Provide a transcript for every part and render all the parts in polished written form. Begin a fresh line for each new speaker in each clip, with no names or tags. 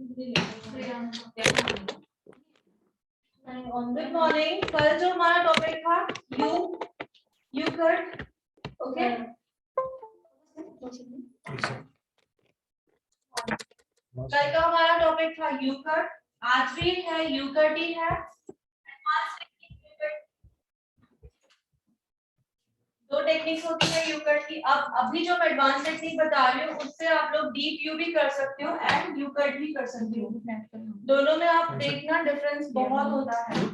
Good morning. कल जो हमारा टॉपिक था यूकर्ट, ओके। कल का हमारा टॉपिक था यूकर्ट, आज भी है यूकर्ट ही है। दो टेक्निक्स होती है यूकर्ट की। अब अभी जो मैं एडवांस टेक्निक बता रही हूँ उससे आप लोग डीप यू भी कर सकते हो एंड यूकर्ट भी कर सकते हो। दोनों में आप देखना डिफरेंस बहुत होता है।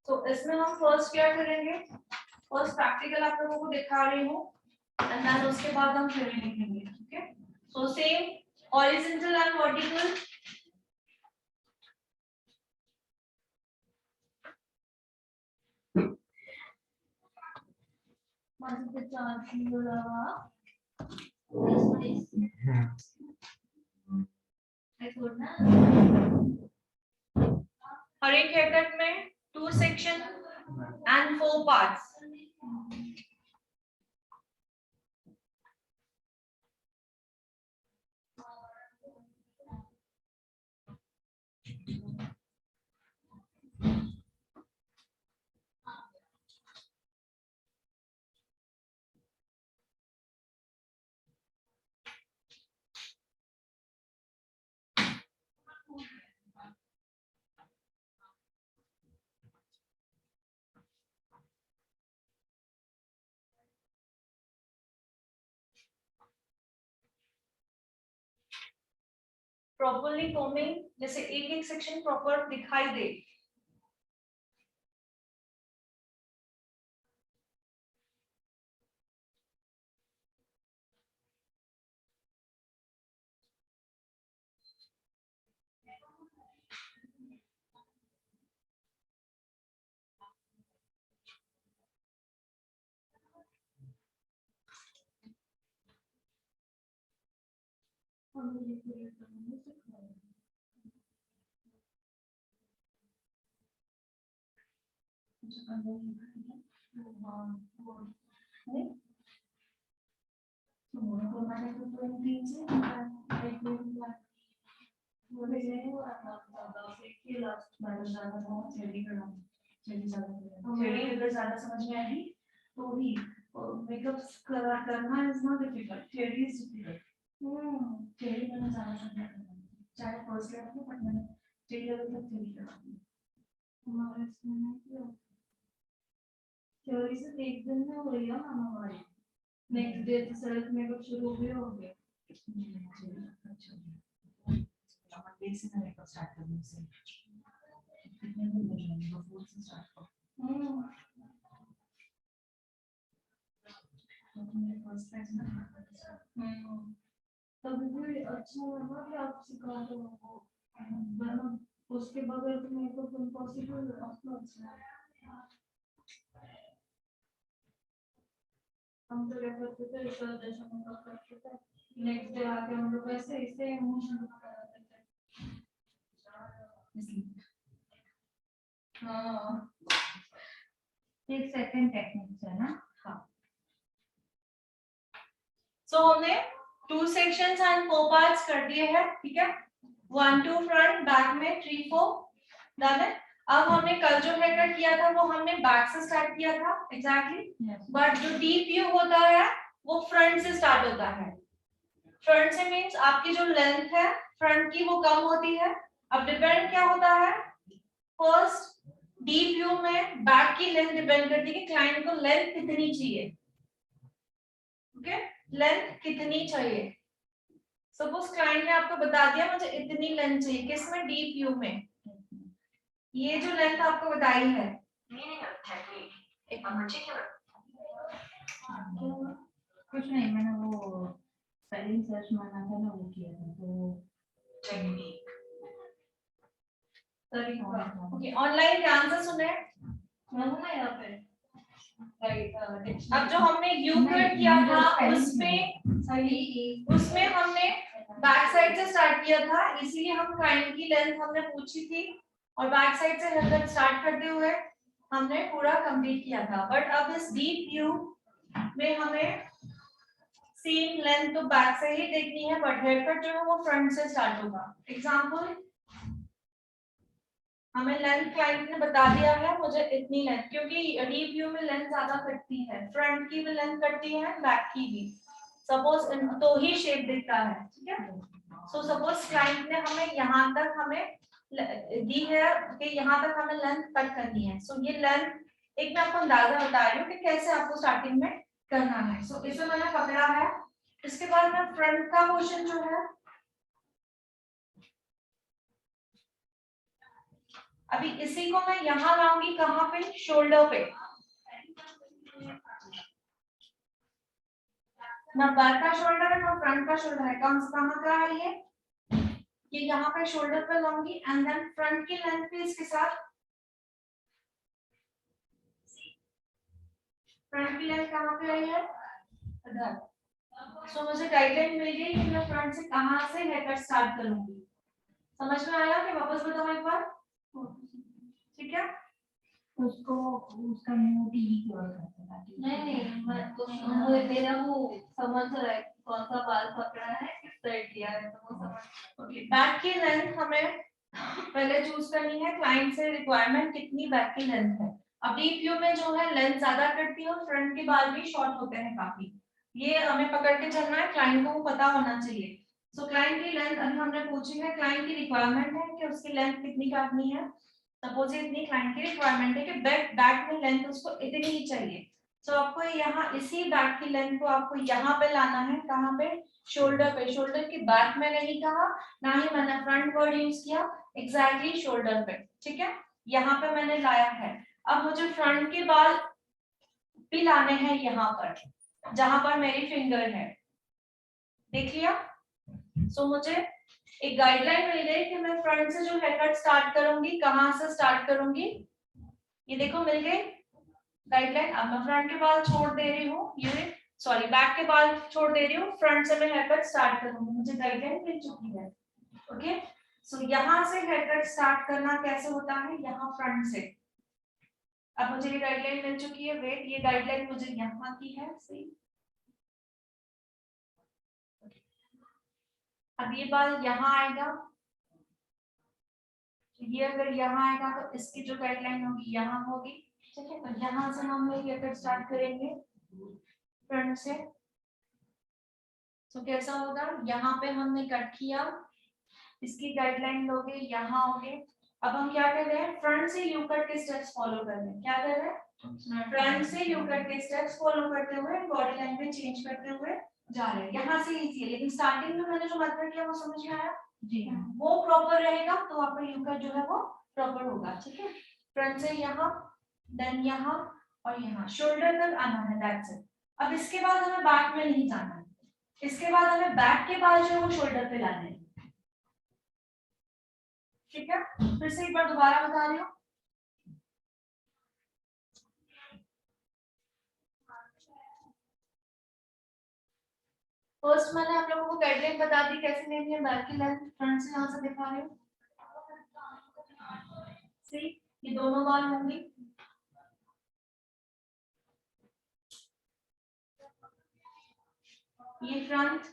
तो इसमें हम फर्स्ट क्या करेंगे, फर्स्ट प्रैक्टिकल आप लोगों को दिखा रही हूँ एंड देन उसके बाद हम थ्योरी लिखेंगे। Okay, so same horizontal and vertical. हर एक हेयरकट में 2 section and 4 parts. Properly coming, जैसे एक एक सेक्शन प्रॉपर दिखाई दे। ज्यादा समझ में आएगी तो भी मेकअप करना is not difficult, theory is difficult. Theory मैंने ज्यादा समझ में चाहे फर्स्ट लेवल में, बट मैंने थ्योरी लेवल तक थ्योरी करा हमारे इसमें थ्योरी से एक दिन में हो गया ना हमारी, नेक्स्ट डे से सेल्फ मेकअप शुरू भी हो गया। अच्छा, मंडे से मैं मेकअप स्टार्ट करने से कितने दिन हो जाएंगे, बफोर से स्टार्ट करो। मेरे फर्स्ट टाइम ना तभी भी अच्छा लगा कि आप सिखा दो वो, वरना उसके बगैर तो मेरे को इम्पॉसिबल हम तो क्या करते थे, रिसर्च जैसा मेकअप करते थे, नेक्स्ट डे आके हम लोग ऐसे इसे इमोशन कराते थे। हाँ, एक सेकंड टेक्निक है ना। हाँ, सो हमने 2 सेक्शंस एंड 4 पार्ट्स कर दिए हैं, ठीक है। 1 2 फ्रंट, बैक में 3 4 डन है। अब हमने कल जो हेयर कट किया था वो हमने बैक से स्टार्ट किया था एग्जैक्टली, बट जो डीप व्यू होता है वो फ्रंट से स्टार्ट होता है। फ्रंट से मींस आपकी जो लेंथ है फ्रंट की वो कम होती है। अब डिपेंड क्या होता है, फर्स्ट डीप व्यू में बैक की लेंथ डिपेंड करती है कि क्लाइंट को लेंथ कितनी चाहिए। ओके, लेंथ कितनी चाहिए। सपोज क्लाइंट ने आपको बता दिया मुझे इतनी लेंथ चाहिए, किसमें, डीप व्यू में। ये जो लेंथ आपको बताई है, कुछ नहीं, मैंने वो स्पेलिंग सर्च मारना था ना, वो किया था तो टेक्निक तरीका। ओके, ऑनलाइन ध्यान से सुने ना यहाँ पे। अब जो हमने यू कट किया था उसमें हमने बैक साइड से स्टार्ट किया था, इसीलिए हम क्लाइंट की लेंथ हमने पूछी थी और बैक साइड से हेयर कट स्टार्ट करते हुए हमने पूरा कंप्लीट किया था। बट अब इस डीप व्यू में हमें सेम लेंथ तो बैक से ही देखनी है, बट हेयर कट जो है वो फ्रंट से स्टार्ट होगा। एग्जांपल, हमें लेंथ क्लाइंट ने बता दिया है मुझे इतनी लेंथ, क्योंकि डीप व्यू में लेंथ ज्यादा कटती है, फ्रंट की भी लेंथ कटती है, बैक की भी। सपोज तो ही शेप दिखता है, ठीक है। सो सपोज क्लाइंट ने हमें यहाँ तक हमें दी है कि यहाँ तक हमें लेंथ कट करनी है। सो ये लेंथ एक मैं आपको अंदाजा बता रही हूँ कि कैसे आपको स्टार्टिंग में करना है। सो इसे मैंने पकड़ा है। इसके बाद मैं फ्रंट का पोर्शन जो है, अभी इसी को मैं यहाँ लाऊंगी, कहाँ पे, शोल्डर पे। ना बैक का शोल्डर है ना फ्रंट का शोल्डर है, कहाँ का है ये यहाँ पे शोल्डर पे लाऊंगी, एंड देन फ्रंट की लेंथ भी इसके साथ, फ्रंट की लेंथ कहाँ पे आई है, इधर। सो मुझे गाइडलाइन मिल गई कि मैं फ्रंट से कहाँ से हेयर कट स्टार्ट करूंगी। समझ में आया कि वापस बताओ एक बार, ठीक है।
उसको उसका मुंह टीवी की ओर करता है।
नहीं मैं तो मुझे मेरा वो समझ रहा है कौन सा बाल पकड़ा है, किस साइड दिया है, तो वो समझ।
ओके, बैक की लेंथ हमें पहले चूज करनी है, क्लाइंट से रिक्वायरमेंट कितनी बैक की लेंथ है। अब डीप व्यू में जो है लेंथ ज्यादा कटती है और फ्रंट के बाल भी शॉर्ट होते हैं काफी, ये हमें पकड़ के चलना है, क्लाइंट को पता होना चाहिए। सो क्लाइंट की लेंथ अभी हमने पूछी है, क्लाइंट की रिक्वायरमेंट है कि उसकी लेंथ कितनी काटनी है। सपोज इतनी क्लाइंट की रिक्वायरमेंट है कि बैक में लेंथ उसको इतनी ही चाहिए। सो आपको यहाँ इसी बैक की लेंथ को आपको यहाँ पे लाना है, कहाँ पे, शोल्डर पे। शोल्डर के बैक में नहीं कहा, ना ही मैंने फ्रंट वर्ड यूज किया, एग्जैक्टली शोल्डर पे, ठीक है। यहाँ पे मैंने लाया है। अब मुझे फ्रंट के बाल भी लाने हैं यहाँ पर, जहां पर मेरी फिंगर है, देख लिया। सो मुझे एक गाइडलाइन मिल गई कि मैं फ्रंट से जो हेयर कट स्टार्ट करूंगी, कहां से स्टार्ट करूंगी, ये देखो मिल गई गाइडलाइन। अब मैं फ्रंट के बाल छोड़ दे रही हूँ, ये सॉरी बैक के बाल छोड़ दे रही हूँ, फ्रंट से मैं हेयर कट स्टार्ट करूंगी, मुझे गाइडलाइन मिल चुकी है। ओके, सो यहाँ से हेयर कट स्टार्ट करना कैसे होता है, यहाँ फ्रंट से। अब मुझे ये गाइडलाइन मिल चुकी है, वेट, ये गाइडलाइन मुझे यहाँ की है, सही। अब ये बाल यहाँ आएगा, ये अगर यहाँ आएगा तो इसकी जो गाइडलाइन होगी यहाँ होगी, ठीक है। तो यहाँ से हम लोग हेयर कट स्टार्ट करेंगे फ्रंट से। तो कैसा होगा, यहाँ पे हमने कट किया, इसकी गाइडलाइन लोगे, यहाँ होगे। अब हम क्या कर रहे हैं, फ्रंट से यू कट के स्टेप्स फॉलो कर रहे हैं, क्या कर रहे हैं, फ्रंट से यू कट के स्टेप्स फॉलो करते हुए, बॉडी लैंग्वेज चेंज करते हुए जा रहे हैं। यहाँ से इजी है, लेकिन स्टार्टिंग में मैंने जो मेथड किया वो समझ में आया
जी,
वो प्रॉपर रहेगा तो आपका यू कट जो है वो प्रॉपर होगा, ठीक है। फ्रंट से यहाँ, देन यहाँ और यहाँ शोल्डर तक आना है, दैट्स इट। अब इसके बाद हमें बैक में नहीं जाना है, इसके बाद हमें बैक के बाल जो है वो शोल्डर पे लाने हैं, ठीक है। फिर से एक बार दोबारा बता रही हूँ। फर्स्ट मैंने आप लोगों को गाइडलाइन बता दी कैसे लेनी है, बैक की लेंथ फ्रंट से यहाँ से दिखा रही हूँ, सी ये दोनों बाल होंगी, ये फ्रंट।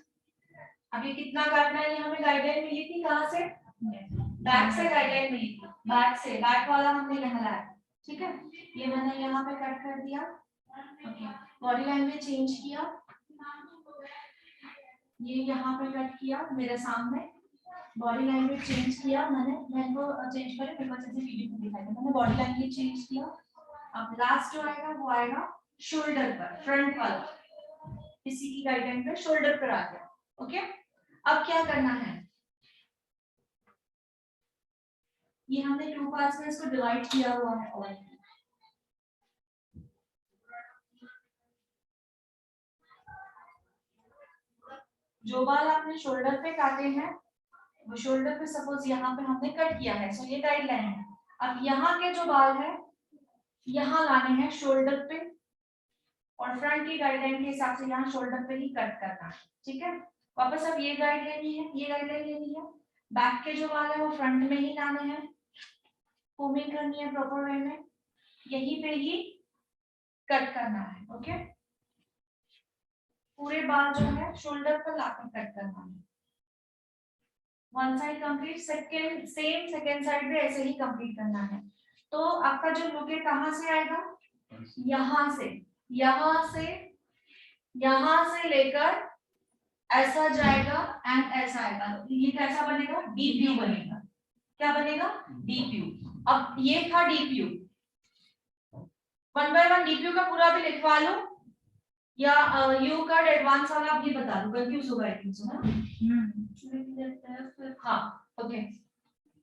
अब ये कितना काटना है, ये हमें गाइडलाइन मिली थी कहाँ से, बैक से गाइडलाइन मिली थी, बैक से, बैक वाला हमने यहाँ लाया, ठीक है। ये मैंने यहाँ पे कट कर दिया, ओके। बॉडी लैंग्वेज चेंज किया, ये यहाँ पे कट किया मेरे सामने, बॉडी लैंग्वेज चेंज किया मैंने वो चेंज करे फिर वैसे वीडियो में दिखाया था, मैंने बॉडी लैंग्वेज चेंज किया। अब लास्ट जो आएगा वो आएगा शोल्डर पर, फ्रंट वाला इसी की गाइडलाइन पे शोल्डर पर आ गया, ओके। अब क्या करना है, ये हमने टू पार्ट्स में इसको डिवाइड किया हुआ है ऑलरेडी। जो बाल आपने शोल्डर पे काटे हैं वो शोल्डर पे सपोज यहाँ पे हमने कट किया है, सो ये गाइडलाइन है। अब यहाँ के जो बाल है यहाँ लाने हैं शोल्डर पे, और फ्रंट की गाइडलाइन के हिसाब से यहाँ शोल्डर पे ही कट करना है, ठीक है। वापस अब ये गाइडलाइन ही है, ये गाइडलाइन लेनी है, बैक के जो बाल है वो फ्रंट में ही लाने हैं, कोमिंग करनी है प्रॉपर वे में, यहीं पे ही कट करना है, ओके। पूरे बाल जो है शोल्डर पर लाकर कट करना है। One side complete, second same second side भी ऐसे ही कंप्लीट करना है। तो आपका जो लुक है कहाँ से आएगा, यहाँ से, यहाँ से, यहाँ से लेकर ऐसा जाएगा एंड ऐसा आएगा। ये कैसा बनेगा, डीप यू बनेगा। क्या बनेगा, डीप यू। अब ये था deep you, one by one deep you का पूरा भी लिखवा लो या यू का एडवांस वाला आप ये बता दो, कंफ्यूज होगा आई थिंक सो, है ना? हाँ ओके,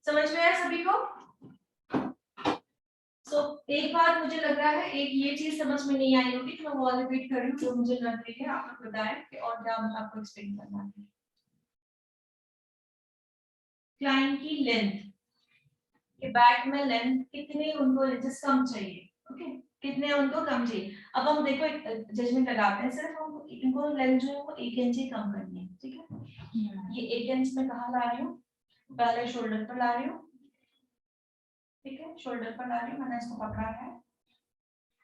समझ में आया सभी को? तो एक बात मुझे लग रहा है, एक ये चीज समझ में नहीं आई होगी, तो मैं वो रिपीट कर रही हूँ जो मुझे लग रही है। आप लोग बताएं कि और क्या आपको एक्सप्लेन करना है। क्लाइंट की लेंथ, कि बैक में लेंथ कितने उनको इंचेस कम चाहिए, ओके, कितने उनको कम चाहिए। अब हम देखो एक जजमेंट लगाते हैं, सिर्फ हम इनको लेंथ जो है वो 1 इंच ही कम करनी है, ठीक है। ये 1 इंच में कहाँ ला रही हूँ, पहले शोल्डर पर ला रही हूँ, ठीक है, शोल्डर पर ला रही हूँ, मैंने इसको पकड़ा है।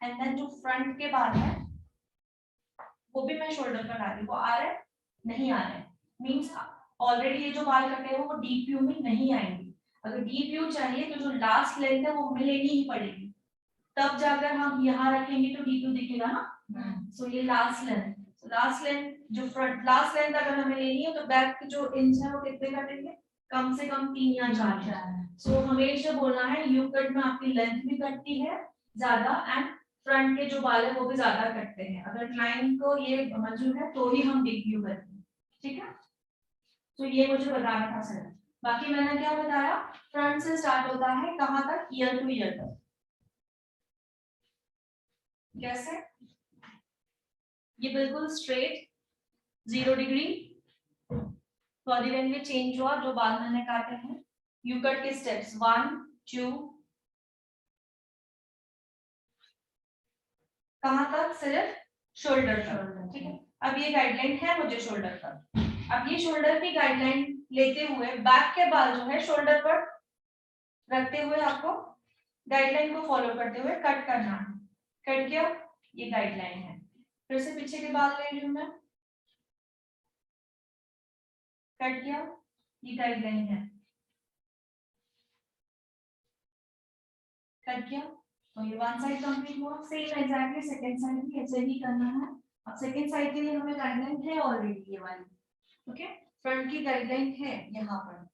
एंड देन जो फ्रंट के बाल है वो भी मैं शोल्डर पर ला रही हूँ, वो आ रहा है, नहीं आ रहा है, मींस ऑलरेडी ये जो बाल कटे हैं वो डीप यू में नहीं आएंगे। अगर डीप यू चाहिए तो जो लास्ट लेंथ है वो हमें लेनी ही पड़ेगी, तब जाकर हम यहाँ रखेंगे तो डीप यू दिखेगा ना। सो ये लास्ट लेंथ, लास्ट लेंथ जो फ्रंट लास्ट लेंथ अगर हमें लेनी है तो बैक के जो इंच है वो कितने कटेंगे, कम से कम 3 या 4। सो हमेशा बोलना है यू कट में आपकी लेंथ भी कटती है ज्यादा एंड फ्रंट के जो बाल है वो भी ज्यादा कटते हैं। अगर क्लाइंट को ये मंजूर है तो ही हम डीप यू करते हैं, ठीक है। तो ये मुझे बताना था सर। बाकी मैंने क्या बताया, फ्रंट से स्टार्ट होता है कहाँ तक, ईयर टू ईयर तक। कैसे, ये बिल्कुल straight 0 degree, body language change हुआ जो बाल मैंने काटे हैं। यू कट के स्टेप्स 1 2, कहाँ तक, सिर्फ शोल्डर तक, ठीक है। अब ये गाइडलाइन है मुझे शोल्डर तक। अब ये शोल्डर की गाइडलाइन लेते हुए बैक के बाल जो है शोल्डर पर रखते हुए आपको गाइडलाइन को फॉलो करते हुए कट करना है। कट किया, ये गाइडलाइन है। फिर से पीछे के बाल ले रही हूं मैं, कट किया, ये गाइडलाइन है, कट किया, तो ये वन साइड कंप्लीट हुआ। सेम एग्जैक्टली सेकंड साइड भी ऐसे ही करना है। अब सेकंड साइड के लिए हमें गाइडलाइन है ऑलरेडी ये वाली, ओके। फ्रंट की गाइडलाइन है यहाँ पर।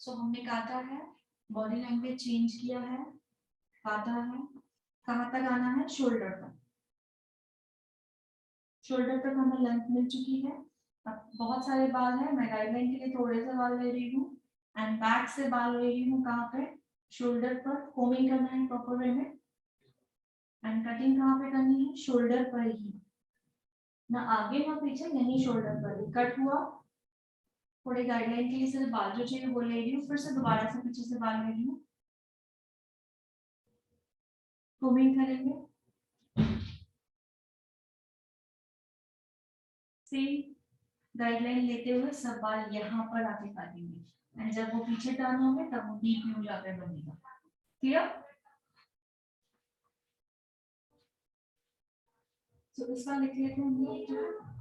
सो हमने काटा है, बॉडी लैंग्वेज चेंज किया है, काटा है, कहाँ तक आना है, शोल्डर तक। शोल्डर तक हमें लेंथ मिल चुकी है। अब बहुत सारे बाल हैं, मैं गाइडलाइन के लिए थोड़े से बाल ले रही हूँ एंड बैक से बाल ले रही हूँ कहाँ पे, शोल्डर पर। कोमिंग करना है प्रॉपर वे में एंड कटिंग कहाँ पे करनी है, शोल्डर पर ही, ना आगे ना पीछे, यही शोल्डर पर ही कट हुआ। थोड़े गाइडलाइन के लिए सिर्फ बाल जो चाहिए वो ले रही हूँ, फिर से दोबारा से पीछे से बाल ले रही हूँ, कोमिंग करेंगे। सेम गाइडलाइन लेते हुए सब बाल यहाँ पर आके काटेंगे एंड जब वो पीछे टर्न होंगे तब वो डीप में जाकर बनेगा। क्लियर? तो इस बार लिख लेते हैं।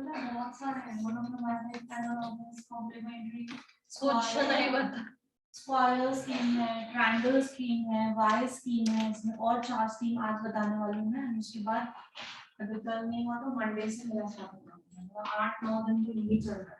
बहुत सारे हैं, one of the mathematics paralogs, complementary,
कुछ नहीं पता।
स्क्वायर स्कीम है, ट्रायंगल स्कीम है, वाई स्कीम है, इसमें और 4 स्कीम आज बताने वाली हूँ मैं। उसके बाद अगर कल नहीं हुआ तो मंडे से मेरा स्टार्ट होगा। 8-9 दिन तो यही चल रहा है।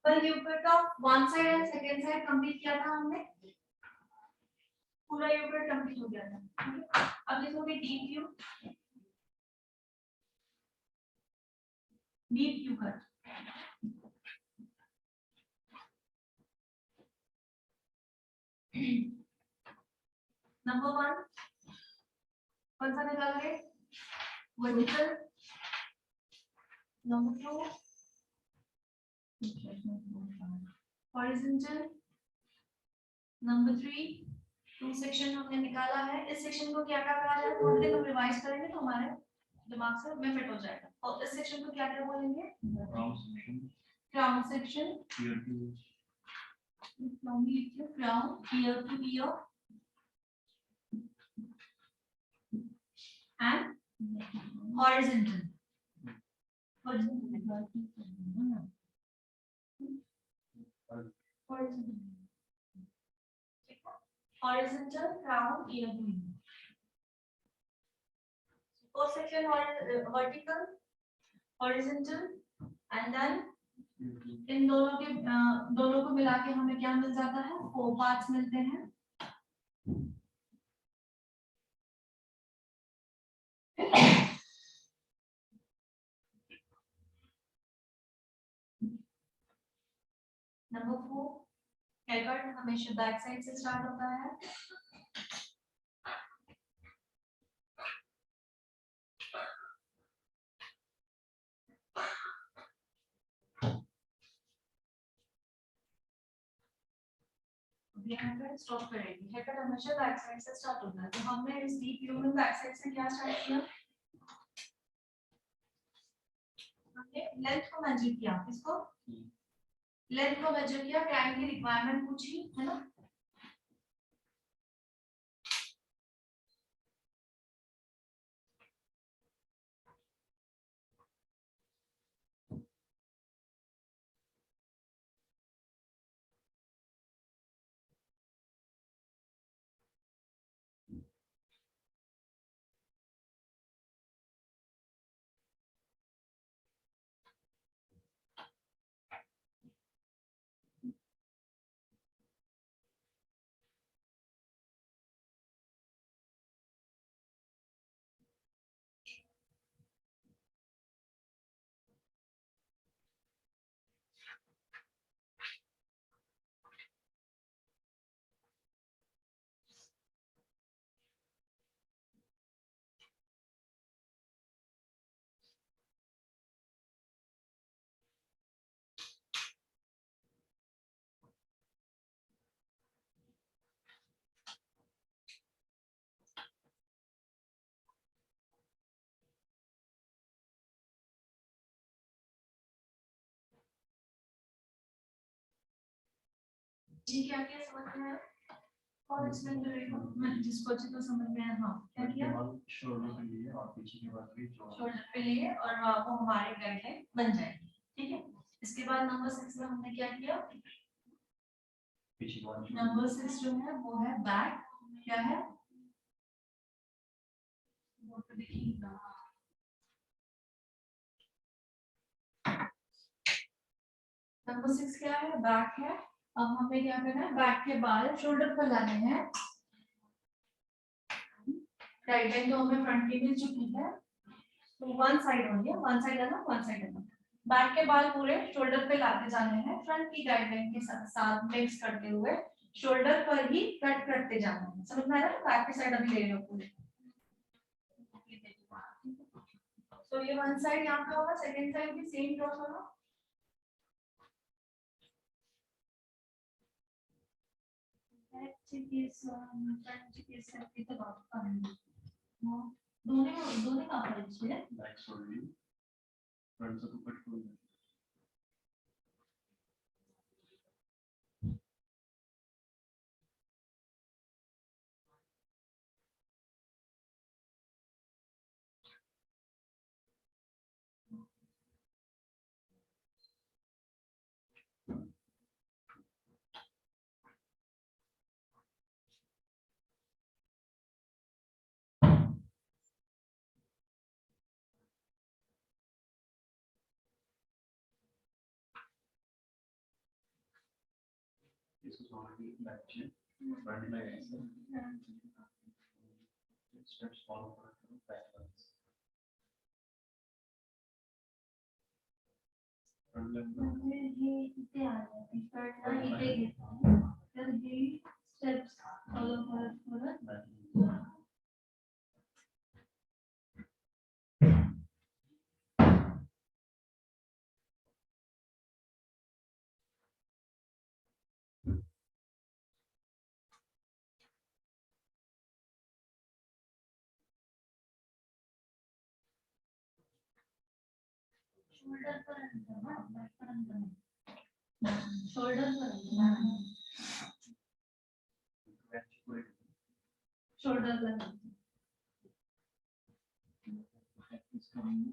पर यूक्लिड का one side and second side complete किया था हमने, पूरा यूक्लिड कंप्लीट हो गया था। अब लिखोगे डीप यू, डीप यू कर नंबर 1 कौन सा निकाल रहे, vertical. Number 2 horizontal. Number 3 two section हमने निकाला है। इस सेक्शन को क्या क्या कहा जाए, थोड़ी देर हम रिवाइज करेंगे तो हमारे दिमाग से में फिट हो जाएगा। और इस सेक्शन को क्या क्या बोलेंगे, crown section, crown, year two year and horizontal. Horizontal, crown, ear to ear. First section vertical, horizontal, and then इन दोनों को मिला के हमें क्या मिल जाता है, 4 पार्ट्स मिलते हैं। नंबर 4 हेयरकट हमेशा बैक साइड से स्टार्ट होता है। स्टॉप करेगी, हेयरकट हमेशा बैक साइड से स्टार्ट होता है। तो हमने इस डीप यू में बैक साइड से क्या स्टार्ट किया, हमने लेंथ को मेजर किया। किसको, लेंथ को मेजर किया, क्लाइंट की रिक्वायरमेंट पूछी, है ना। जी क्या क्या समझ में आया, और इसमें मैं जिसको अच्छे तो समझ में आया। हाँ क्या किया,
शोल्डर पे लिए और पीछे की बात भी
शोल्डर पे लिए और वो हमारे गाइडलाइन बन जाएगी। ठीक है, इसके बाद नंबर 6 में हमने क्या किया,
पीछे की बात
नंबर 6 जो है वो है बैक। क्या है, वो तो देखिएगा, नंबर 6 क्या है, बैक है। अब हमें क्या करना है, बैक के बाल शोल्डर पर लाने हैं। राइट लाइन तो हमें फ्रंट की मिल चुकी है, तो वन साइड हो गया, वन साइड आना, वन साइड आना। बैक के बाल पूरे शोल्डर पे लाते जाने हैं, फ्रंट की गाइडलाइन के साथ मिक्स करते हुए शोल्डर पर ही कट करते जाना है। समझ में आ रहा है, बैक की साइड अभी ले रहे हो पूरे। तो ये वन साइड यहाँ पे होगा, सेकंड साइड भी सेम ड्रॉ करो। दोनों का परिचय
बैक शोल्डर फ्रंट से तो कट हो गया। this is already matching. Front line is steps follow for back lines. Front line
हे इथे आलं इकडनं इथे घेतो तर हे स्टेप्स फॉलो करत
back.
शोल्डर पर्यंत ना बॅक पर्यंत नाही शोल्डर पर्यंत
Match पुढे
शोल्डर पर्यंत
प्रैक्टिस करेंगे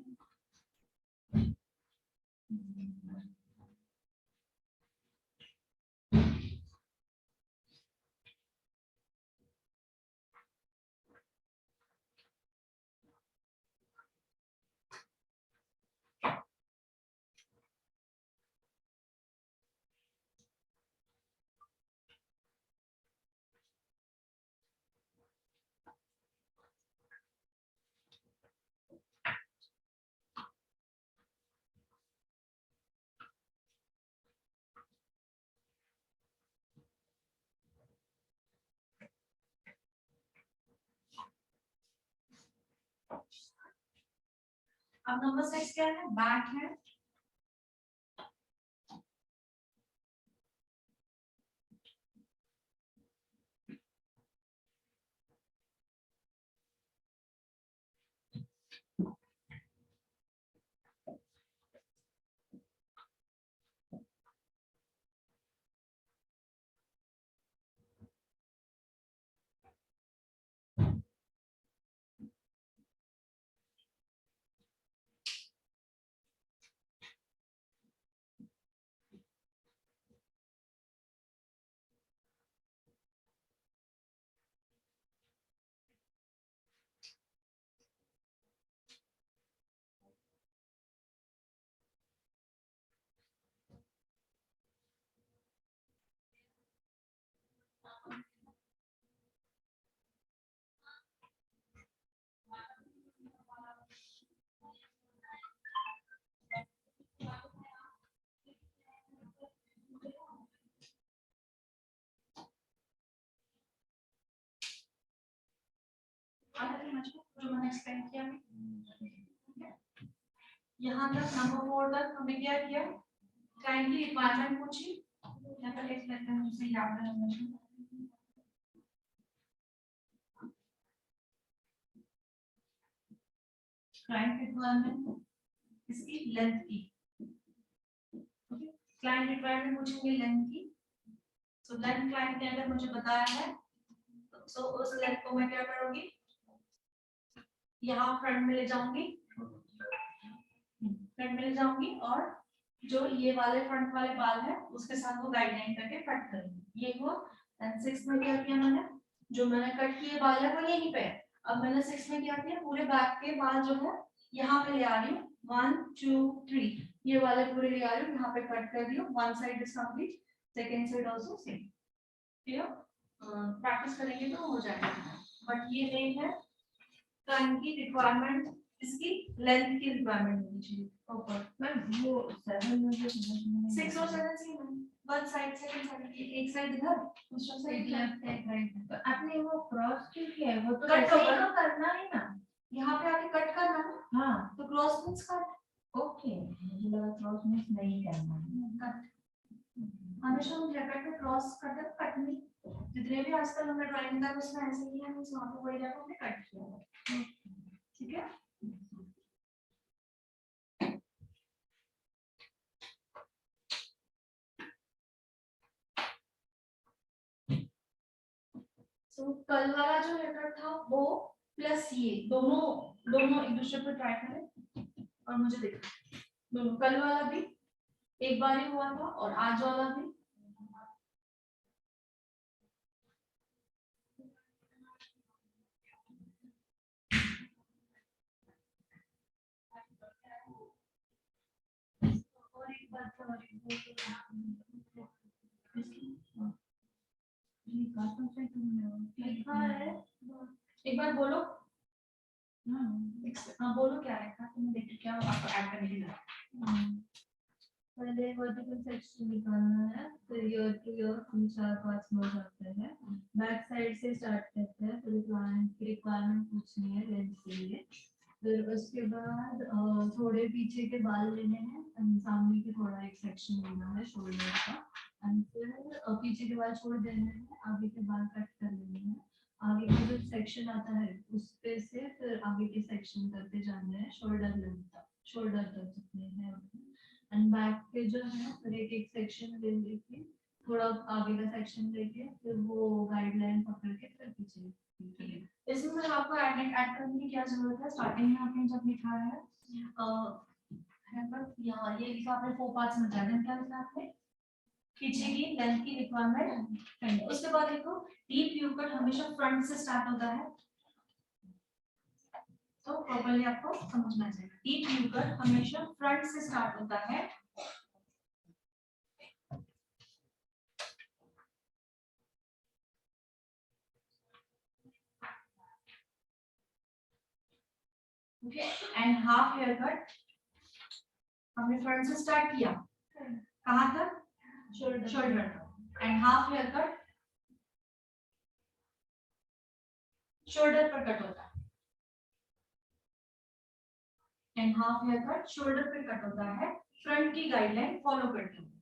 अब नंबर 6 क्या है, बैक है। जो मैंने एक्सप्लेन किया यहाँ तक नंबर 4 तक हमने क्या किया, क्लाइंट की रिक्वायरमेंट पूछी, यहाँ पर लिख लेते हैं उसे याद रहना। क्लाइंट रिक्वायरमेंट इसकी लेंथ की, क्लाइंट रिक्वायरमेंट पूछेंगे लेंथ की। सो लेंथ क्लाइंट ने अगर मुझे बताया है सो उस लेंथ को मैं क्या करूंगी, यहाँ फ्रंट में ले जाऊंगी, और जो ये वाले फ्रंट वाले बाल है उसके साथ वो गाइडलाइन करके कट करूंगी। ये हुआ। एंड 6 में क्या किया मैंने, जो मैंने कट किए बाल है वो यहीं पे है। अब मैंने 6 में क्या किया, पूरे बैक के बाल जो है यहाँ पे ले आ रही हूँ, 1 2 3 ये वाले पूरे ले आ रही हूँ, यहाँ पे कट कर रही हूँ। One side is complete, second side also same. ठीक है, प्रैक्टिस करेंगे तो हो जाएगा। बट ये नहीं है क्लाइंट की रिक्वायरमेंट, इसकी लेंथ की रिक्वायरमेंट होनी चाहिए ऊपर।
मैम वो 7 में जो
6 और 7 सेम है, वन साइड सेकंड साइड, एक साइड इधर दूसरा साइड
लेफ्ट एक राइट, आपने वो क्रॉस क्यों किया है? वो तो
कट
ऐसे ही
होगा।
तो करना है ना।
यहाँ पे आके कट करना ना,
हाँ
तो क्रॉस मींस कट।
ओके, मुझे लगा क्रॉस मींस नहीं करना है।
कट हमेशा हम जैकेट में क्रॉस कट नहीं, जितने भी आजकल हमने ड्राइंग का उसमें ऐसे ही है, मींस वहां पे वही जगह हमने कट किया है। ठीक है, तो कल वाला जो हेयर था वो प्लस ये दोनों एक दूसरे पर ट्राई करें और मुझे दिखा। दोनों कल वाला भी एक बार ही हुआ था और आज वाला भी। और एक बात
लिखा तो से तुमने
लिखा है।
एक बार बोलो।
हाँ
हाँ बोलो क्या लिखा तुमने, देखो क्या आपको ऐड करने के लिए।
पहले वर्टिकल सेक्शन निकालना है, फिर ईयर टू ईयर हम 4 पार्ट्स में जाते हैं। बैक साइड से स्टार्ट करते हैं, फिर क्लाइंट की रिक्वायरमेंट पूछनी है लेंथ के लिए। फिर उसके बाद थोड़े पीछे के बाल लेने हैं and सामने के थोड़ा एक सेक्शन लेना है शोल्डर का, एंड फिर पीछे के बाल छोड़ देने हैं, आगे के बाल कट कर लेने हैं। आगे का जो सेक्शन आता है उस पे से फिर आगे के सेक्शन करते जाने हैं शोल्डर लेंथ तक, शोल्डर तक जितने हैं उतने। एंड बैक पे जो है फिर एक एक सेक्शन ले लेके, थोड़ा आगे का सेक्शन लेके, फिर वो गाइडलाइन पकड़ के फिर पीछे।
इसमें मतलब आपको ऐड करने की क्या जरूरत है, स्टार्टिंग में आपने जब लिखा है यहाँ ये लिखा आपने 4 पार्ट्स में क्या क्या लिखा आपने, पीछे की लेंथ की रिक्वायरमेंट, उसके बाद लिखो डीप यू कट हमेशा फ्रंट से स्टार्ट होता है, तो प्रॉपर्ली आपको समझना चाहिए डीप यू कट हमेशा फ्रंट से स्टार्ट होता है। Okay, and half hair cut हमने फ्रंट से स्टार्ट किया, कहाँ तक, शोल्डर तक, and half hair cut shoulder पर कट होता है, and half hair cut shoulder पे कट होता है फ्रंट की गाइडलाइन फॉलो करते हुए।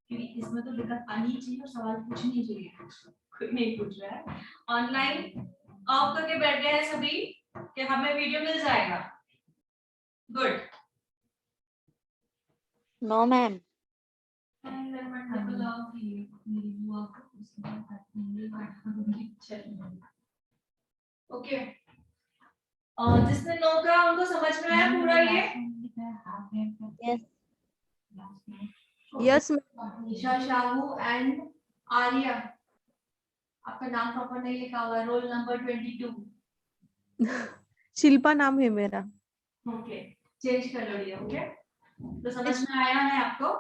क्योंकि इसमें तो दिक्कत आनी चाहिए और सवाल पूछनी चाहिए, कोई नहीं पूछ रहा है। ऑनलाइन ऑफ करके बैठ गए हैं सभी कि हमें वीडियो मिल जाएगा, गुड।
No ma'am.
ओके, और जिसने नो कहा उनको समझ में आया पूरा ये?
Yes
yes
Nisha Shahu and Arya, आपका नाम प्रॉपर नहीं लिखा हुआ है, रोल नंबर 22।
शिल्पा नाम है मेरा।
ओके, चेंज कर लो ये, ओके। तो समझ में आया है आपको?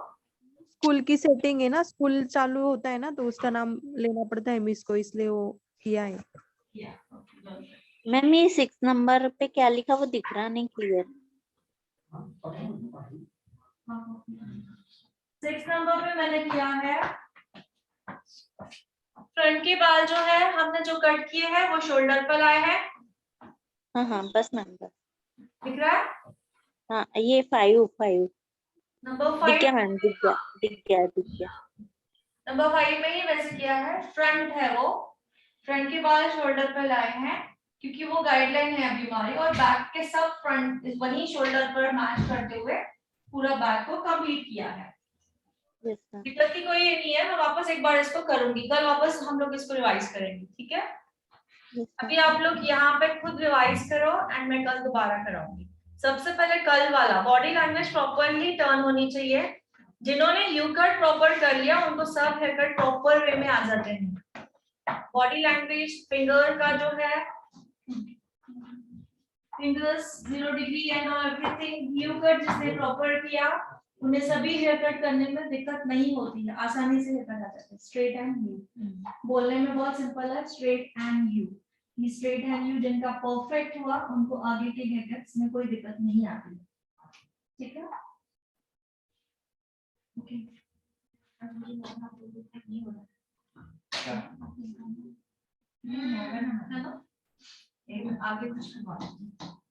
स्कूल की सेटिंग है ना, स्कूल चालू होता है ना तो उसका नाम लेना पड़ता है मिस को, इसलिए वो किया है।
या ओके,
मैम ये 6 नंबर पे क्या लिखा वो दिख रहा नहीं क्लियर।
6 नंबर पे मैंने किया है, फ्रंट के बाल जो है हमने जो कट किए हैं वो शोल्डर पर आए हैं,
हाँ हाँ बस मैम बस।
दिख रहा है?
हाँ ये 5
नंबर
दिख
5,
गया मैम, दिख गया दिख गया दिख गया।
नंबर 5 में ही वैसे किया है, फ्रंट है वो, फ्रंट के बाल शोल्डर पर लाए हैं क्योंकि वो गाइडलाइन है अभी हमारी, और बैक के सब फ्रंट वही शोल्डर पर मैच करते हुए पूरा बैक को कंप्लीट किया है।
Yes ma'am.
दिक्कत की कोई ये नहीं है, मैं वापस एक बार इसको करूंगी, कल वापस हम लोग इसको रिवाइज करेंगे, ठीक है?
यस
अभी आप लोग यहाँ पे खुद रिवाइज करो एंड मैं कल दोबारा कराऊंगी। सबसे पहले कल वाला बॉडी लैंग्वेज प्रॉपरली टर्न होनी चाहिए, जिन्होंने यू कट प्रॉपर कर लिया उनको सब हेयर कट प्रॉपर वे में आ जाते हैं। बॉडी लैंग्वेज फिंगर का जो है, fingers 0 degree and everything, you cut जिसने प्रॉपर किया उन्हें सभी हेयर कट करने में दिक्कत नहीं होती है, आसानी से हेयर कट आ जाता है। स्ट्रेट एंड यू बोलने में बहुत सिंपल है, स्ट्रेट एंड यू, ये स्ट्रेट एंड यू जिनका परफेक्ट हुआ उनको आगे के हेयर कट्स में कोई दिक्कत नहीं आती, ठीक है? ओके, अब मुझे लगता है नहीं हो रहा है ना, एक आगे कुछ करवा,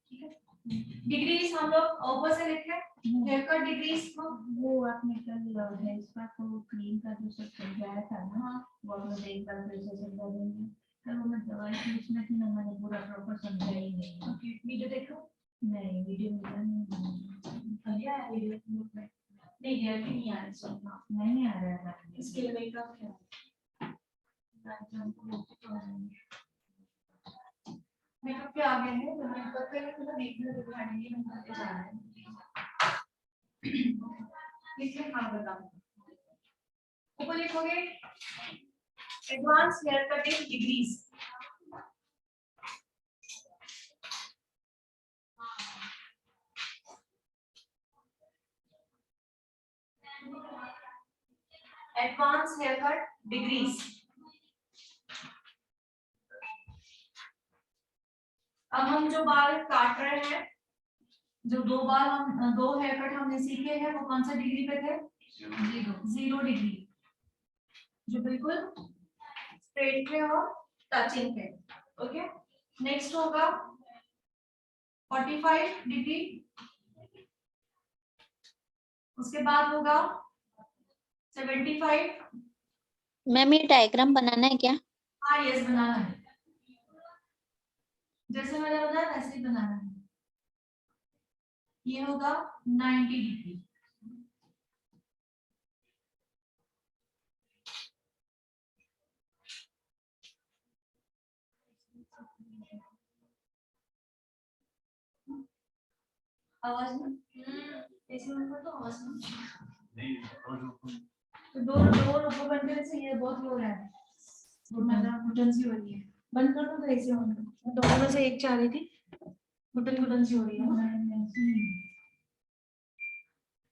ठीक है? डिग्रीज हम लोग ऊपर से लिखे, हेयर कट डिग्रीज को
वो आपने कल है इसका तो क्लीन का जो सब समझाया था ना, वो हम लोग एक बार फिर से समझा देंगे। कल वो मैं दवाई की उसमें थी ना, मैंने पूरा प्रॉपर समझा ही नहीं।
ओके, वीडियो देखो,
नहीं वीडियो मिला नहीं,
बढ़िया है वीडियो में, नहीं हेयर भी नहीं आ रही सो
नहीं आ रहा था
इसके लिए मेकअप है, मेकअप पे आ गए हैं तो मेकअप पे मतलब देखने दिखाएंगे हम करके जा रहे हैं, लिखिए, हाँ बताओ ऊपर लिखोगे advance hair cutting degrees, advance hair cut degrees. अब हम जो बाल काट रहे हैं, जो दो हेयर कट हमने सीखे हैं, वो कौन सा डिग्री पे थे? 0 डिग्री, जो बिल्कुल स्ट्रेट पे और टचिंग पे। ओके, नेक्स्ट होगा 45 डिग्री, उसके बाद होगा 75।
मैम ये डायग्राम बनाना है क्या?
हाँ यस, बनाना है, जैसे मैंने बताया वैसे ही बनाना है। ये होगा 90 डिग्री। आवाज में ऐसे में तो आवाज में
नहीं,
तो डोर ऊपर बंद करने से ये बहुत लो रहा है, घुटन सी हो रही है। बंद कर दो तो ऐसे होगा। दोनों में से एक चाह रही थी, घुटन सी हो रही है।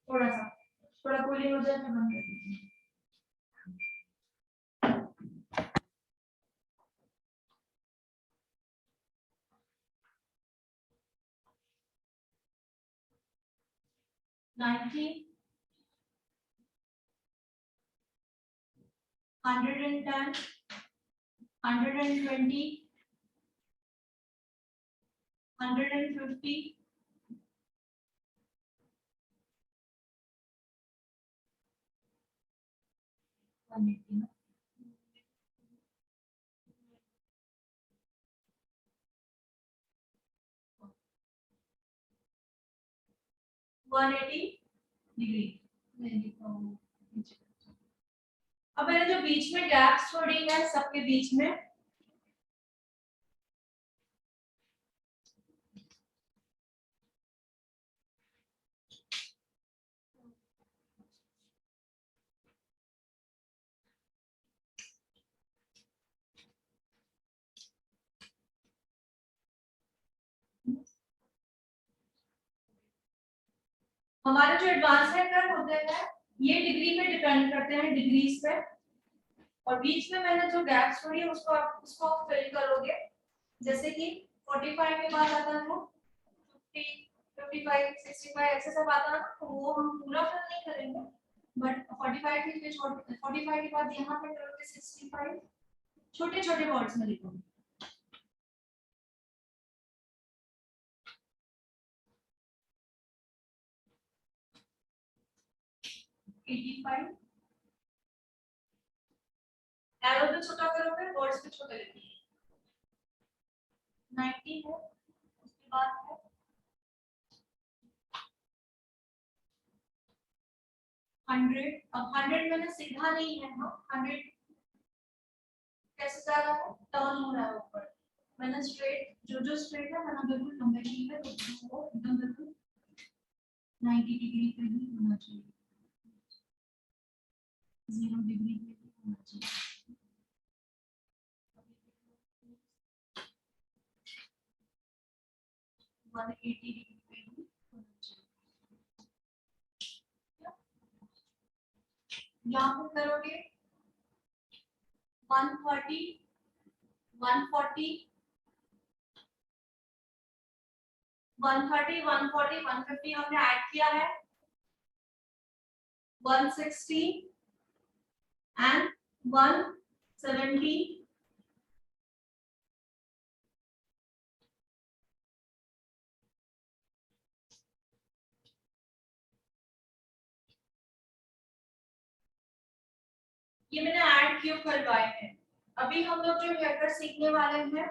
थोड़ा कूलिंग हो जाए तो बंद कर दीजिए। $90, $110, $120, $150, $180, डिग्री। अब मैंने जो बीच में गैप्स छोड़ी है सबके बीच में, हमारे जो एडवांस हेयर कट होते हैं ये डिग्री पे डिपेंड करते हैं, डिग्रीज पे। और बीच में मैंने जो गैप छोड़ी है उसको आप फिल करोगे, जैसे कि 45 के बाद आता है वो 50, 55, 65 ऐसे सब आता है, तो वो हम पूरा फिल नहीं करेंगे, बट 45 के 45 के बाद यहाँ पे करोगे 65, छोटे छोटे वर्ड्स में लिखोगे। एरो पे छोटा करोगे, वर्ड्स पे छोटे लिखोगे। 90 है, उसके बाद है 100। अब 100 मैंने सीधा नहीं है ना, 100 कैसे जा रहा है, टर्न हो रहा है ऊपर। मैंने स्ट्रेट जो स्ट्रेट है मैंने बिल्कुल लंबे की है, तो वो एकदम बिल्कुल 90 डिग्री पे ही होना चाहिए, 0 डिग्री पे ही होना चाहिए। डिग्री पे ही होना चाहिए। यहाँ पे करोगे 130, 140, 130, 140, 150 हमने ऐड किया है, 160 एंड 170, ये मैंने ऐड क्यों करवाए हैं। अभी हम लोग जो हेयर कट सीखने वाले हैं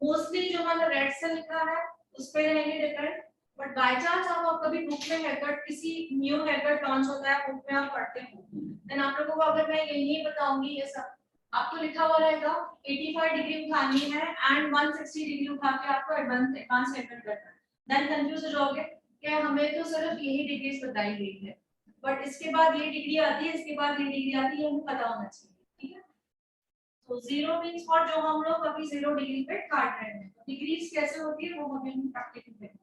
मोस्टली जो मैंने रेड से लिखा है उस पे रहेंगे डिफरेंट, बट बाय चांस आप कभी बुक में हेयर कट किसी न्यू हेयर कट लॉन्च होता है बुक में आप पढ़ते हो, देन आप लोगों को अगर मैं यही बताऊंगी ये सब आपको लिखा हुआ रहेगा 85 डिग्री उठानी है एंड 160 डिग्री उठा के आपको एडवांस हेयर कट करना है, देन कंफ्यूज हो जाओगे कि हमें तो सिर्फ यही डिग्रीज बताई गई है, बट इसके बाद ये डिग्री आती है, इसके बाद ये डिग्री आती है, हमें पता होना चाहिए। ठीक है, तो 0 मींस फॉर जो हम लोग अभी 0 डिग्री पे काट रहे हैं, डिग्रीज कैसे होती है वो हमें प्रैक्टिकल देखना है।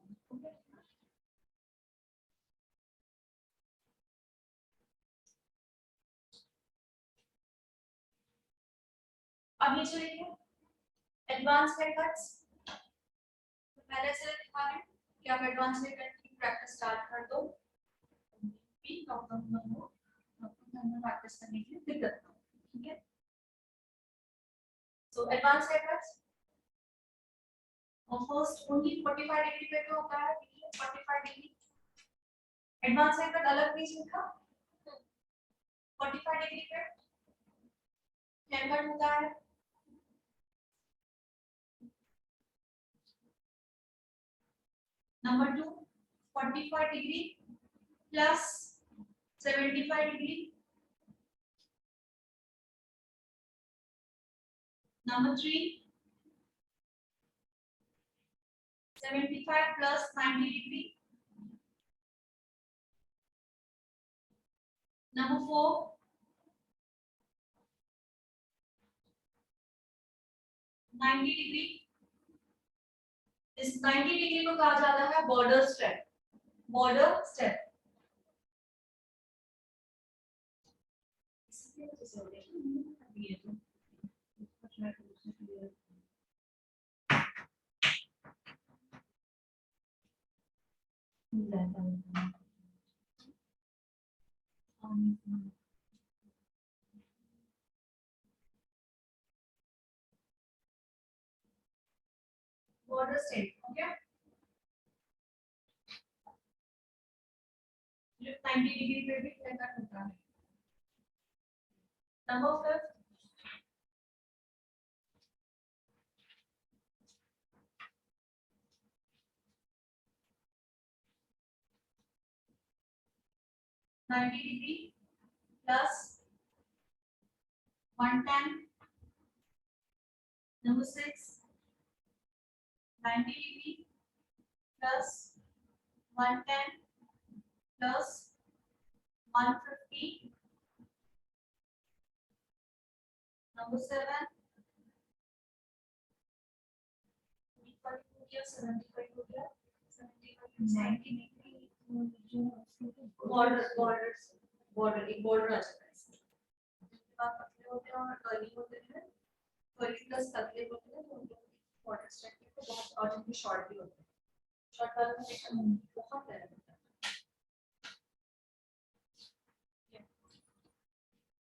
अब नीचे देखिए एडवांस हेयरकट्स। तो पहले से दिखा रहे हैं कि आप एडवांस हेयरकट की प्रैक्टिस स्टार्ट कर दो, भी प्रॉब्लम हो प्रैक्टिस करने की दिक्कत ना हो, ठीक है। सो एडवांस हेयरकट्स और फर्स्ट ओनली 45 डिग्री पे तो होता है, 45 डिग्री। एडवांस हेयरकट अलग पीस लिखा 45 डिग्री पे हेयरकट होता है। Number 2 45 degree plus 75 degree. Number 3 75 plus 90 degree. Number 4 90 degree. इस 90 डिग्री को कहा जाता है border step. Border step border step okay. 90 degree पे भी हेयरकट होता है। Number 5 90 degree plus 110। Number 6 90 degree plus 110 plus 150। Number 7 75 हो गया 90 डिग्री बॉर्डर एक बॉर्डर आ जाता है इसके बाद पतले होते हैं और कर्ली होते हैं। कर्ली प्लस पतले होते हैं तो उनको बॉर्डर स्ट्राइक को बहुत और जिनके शॉर्ट भी होते हैं। शॉर्ट वालों में देखा बहुत प्यारा होता है।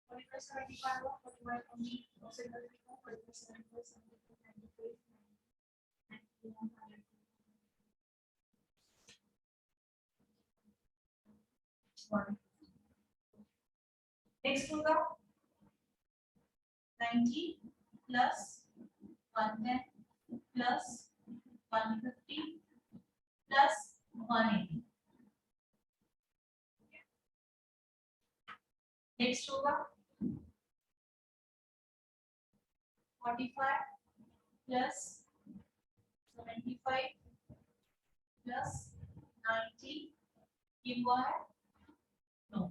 45 हुआ 45 only सिंगल लिखा 45 75 93 नेक्स्ट होगा 90 प्लस 110 प्लस 150 प्लस 180। नेक्स्ट होगा 45 प्लस 75 प्लस 90 ये हुआ है नो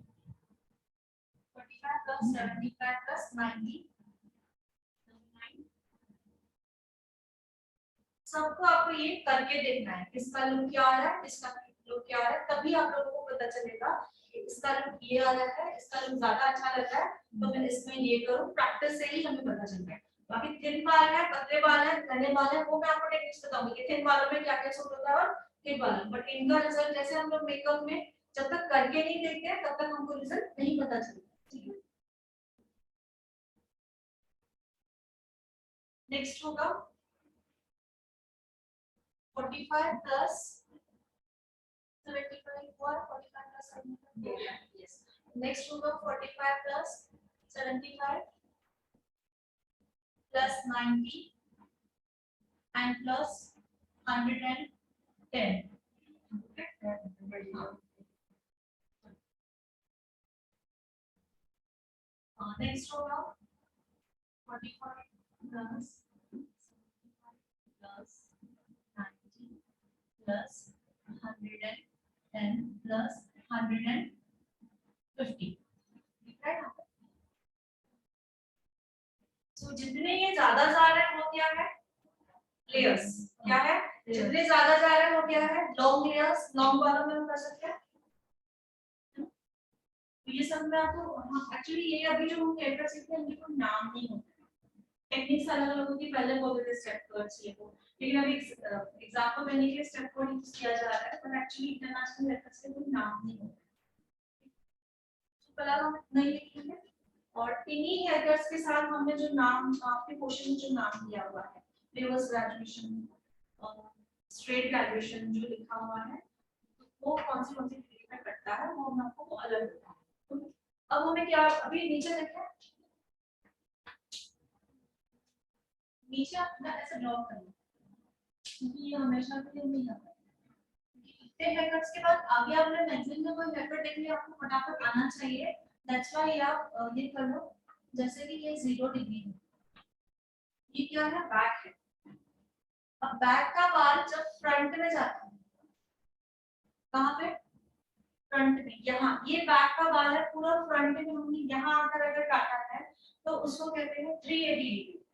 45 प्लस 75 प्लस 90 सबको आपको ये करके देखना है इसका लुक क्या आ रहा है इसका लुक क्या आ रहा है तभी आप लोगों को पता चलेगा कि इसका लुक ये आ रहा है इसका लुक ज्यादा अच्छा लग रहा है तो मैं इसमें ये करूं। प्रैक्टिस से ही हमें पता चलता है। बाकी थिन बाल है पतले बाल है घने बाल है वो मैं आपको टेक्निक्स बताऊंगी कि थिन बालों में क्या क्या सूट होता है और थिन बालों में। बट इनका रिजल्ट जैसे हम लोग मेकअप में जब तक करके नहीं देखते हैं तब तक हमको रिजल्ट नहीं पता चलता। ठीक है नेक्स्ट होगा 45 plus 75 हुआ 45 plus 75 yes next होगा 45 plus 75 plus 90 and plus 110 next होगा 45 plus 75 plus 90 plus 110 plus 150 so जितने ये ज्यादा जा रहे हैं वो क्या है लेयर्स क्या है जितने ज्यादा जा रहे हैं वो क्या है लॉन्ग लेयर्स लॉन्ग वालों में हम कर सकते हैं। तो ये सब में आपको एक्चुअली ये अभी जो हम कैरेक्टर सीखते हैं इनके कोई नाम नहीं होता टेक्निक्स अलग अलग होती है, पहले बोलते थे स्टेप कोड चाहिए वो, लेकिन अभी एग्जाम्पल देने के लिए स्टेप कोड यूज किया जा रहा है, पर एक्चुअली इंटरनेशनल रेफरेंस के कोई नाम नहीं होता। तो फिलहाल हम नहीं लिखेंगे, और इन्हीं हेडर्स के साथ हमने जो नाम आपके क्वेश्चन में जो नाम दिया हुआ है, रिवर्स ग्रेजुएशन, स्ट्रेट ग्रेजुएशन जो लिखा हुआ है, वो कौन सी डिग्री में करता है, वो हम आपको अलग बताएंगे। तो अब हमें क्या, अभी नीचे देखें, नीचे अपना ऐसे ड्रॉ करना, क्योंकि ये हमेशा के लिए नहीं आता। इतने हेडर्स के बाद आगे आपने मैगजीन में कोई हेडर देख लिया, आपको फटाफट आना चाहिए, दैट्स व्हाई आप ये कर लो, जैसे कि ये 0 डिग्री है, ये क्या है, बैक है। अब बैक का बाल जब फ्रंट में जाता है, कहाँ पे, फ्रंट में, यहाँ ये बैक का बाल है, पूरा फ्रंट में हमने यहाँ आकर अगर काटा है तो उसको कहते हैं 380 डिग्री।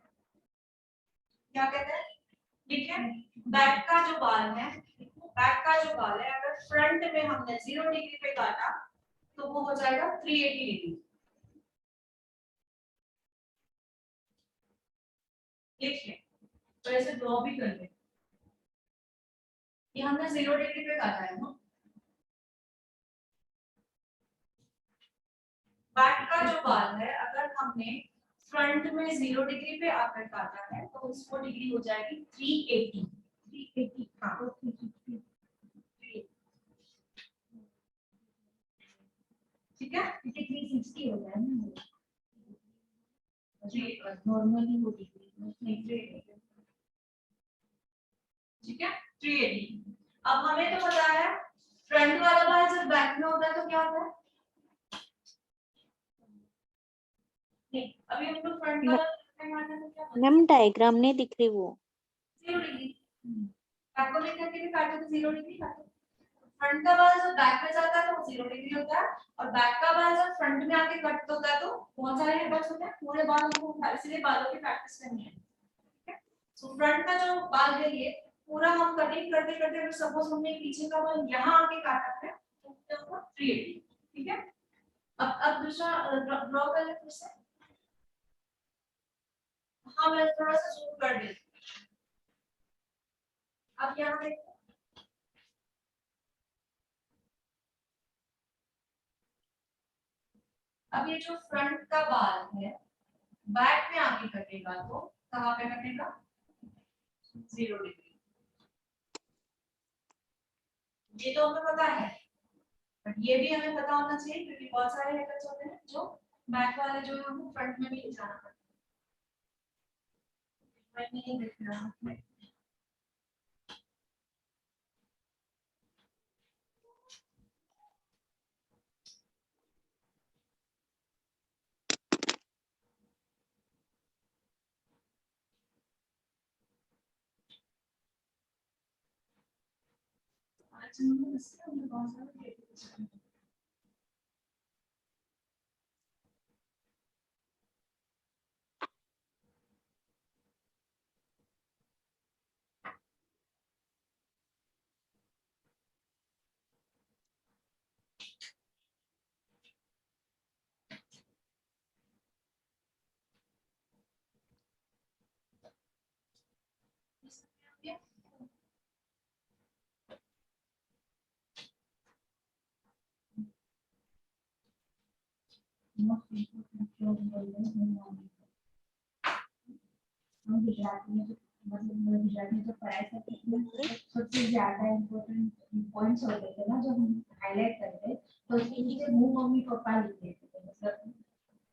क्या कहते हैं, ठीक है, बैक का जो बाल है, बैक का जो बाल है अगर फ्रंट में हमने 0 डिग्री पे काटा तो वो हो जाएगा 380 डिग्री। देखिए, तो ऐसे ड्रॉ भी कर ले, ये हमने 0 डिग्री पे काटा है ना, बैक का जो बाल है अगर हमने फ्रंट में 0 डिग्री पे आकर काटा है तो उसको डिग्री हो जाएगी 380। 380 हाँ, ठीक है,
360 हो जाए ना,
जी
नॉर्मली वो डिग्री।
ठीक है, 380। अब हमें तो पता है फ्रंट वाला बाल जब बैक में होता है तो क्या होता है, नहीं अभी हम लोग फ्रंट वाला मानना तो क्या,
मैम डायग्राम नहीं दिख रही वो।
0 डिग्री, बैक को लेकर के भी काटे तो 0 डिग्री काटे। फ्रंट का बाल जब बैक में जाता है तो वो 0 डिग्री होता है, और बैक का बाल जब फ्रंट में आके कट होता है तो बहुत सारे हेयर्स होते हैं, पूरे बालों को, इसलिए बालों की प्रैक्टिस करनी है, ठीक है। सो फ्रंट का जो बाल है ये पूरा हम कटिंग करते करते अगर सपोज हमने पीछे का बाल यहाँ आके काटा है तो क्या होगा 380, ठीक है। अब दूसरा ड्रॉ कर ले फिर से, हाँ मैं थोड़ा सा जूम कर देती हूँ। अब यहाँ देखो, अब ये जो फ्रंट का बाल है बैक में आके कटेगा तो कहाँ पे कटेगा, 0 डिग्री। ये तो हमें पता है, बट ये भी हमें पता होना चाहिए क्योंकि बहुत सारे हेयरकट्स होते हैं जो बैक वाले जो है हमें फ्रंट में भी ले जाना पड़ता है। मैं नहीं देख रहा हूँ, आज हमने इसके अंदर बहुत सारे हेयरकट्स हैं।
हम गुजरात में जो मतलब गुजरात में जो पढ़ाई करते थे ना, सबसे ज्यादा इम्पोर्टेंट पॉइंट्स होते थे ना जो हम हाईलाइट करते, तो उसके नीचे मुंह मम्मी पापा लिख देते थे, मतलब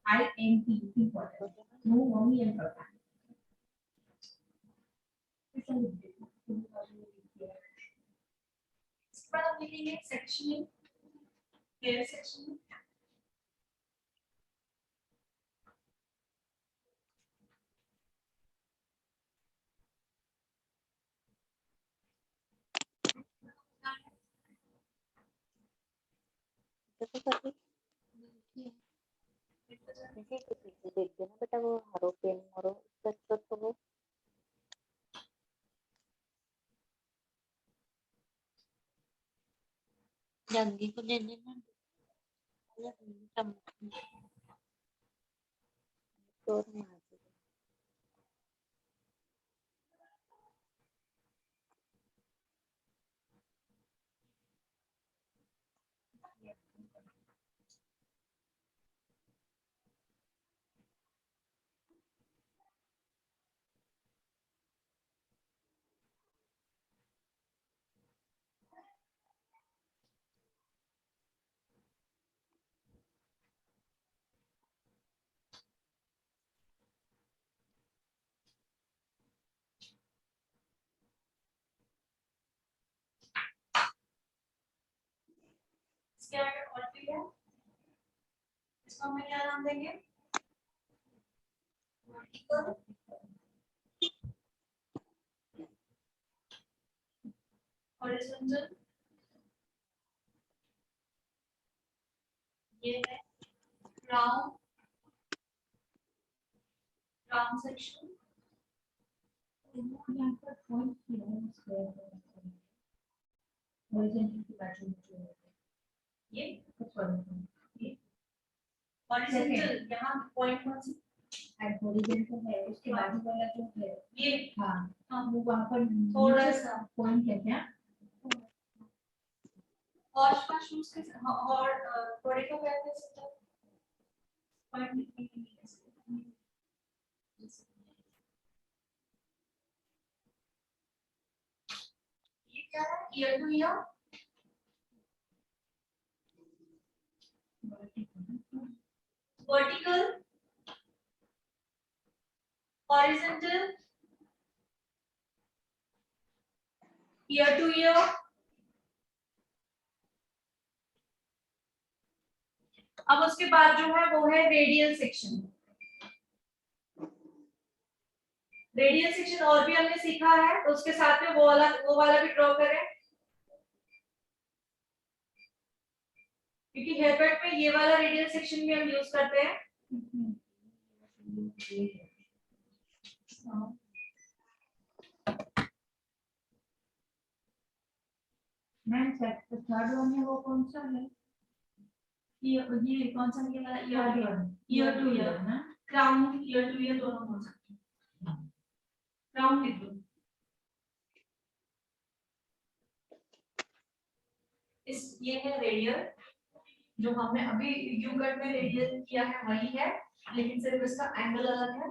INP इम्पोर्टेंट, मुंह मम्मी एंड पापा ऐसा लिख देते थे।
इसके बाद हम लिखेंगे सेक्शन, हेयर सेक्शन।
देखो करके ऐसे कुछ देख देना बेटा, वो हरो पेन मरो तो वो जंगी को दे देना तो में आ जाएगा।
इसके आगे और भी है, इसको हमें क्या नाम देंगे? वर्टिकल, हॉरिजॉन्टल, ये है राउंड, राउंड सेक्शन,
यहाँ पर पॉइंट किया है स्क्वायर हॉरिजॉन्टल की बाजू में जो है
ये
सॉरी
हॉरिजॉन्टल, यहाँ पॉइंट कौन सी?
हॉरिजॉन्टल है, उसके बाजू वाला जो है
ये
हाँ
हाँ
वो वहाँ पर
थोड़ा सा
पॉइंट है क्या?
हॉर्स का शूज के और घोड़े का पैर कैसे होता है? पॉइंट लिखने के लिए कैसे? ये क्या है? Year two year, vertical, horizontal, year two year, अब उसके बाद जो है वो है रेडियल सेक्शन। रेडियल सेक्शन और भी हमने सीखा है, तो उसके साथ में वो वाला भी ड्रॉ करें, क्योंकि हेयर कट में ये वाला रेडियल सेक्शन भी हम यूज करते हैं।
मैम थर्ड वन है वो कौन सा है?
ये कौन सा ये वाला
third one
year two year
ना
क्राउन, ईयर टू ईयर दोनों हो सकते हैं। क्राउन लिख दो। इस ये है रेडियल, जो हमने अभी यू कट में रेडियल किया है वही है, लेकिन सिर्फ इसका एंगल अलग है।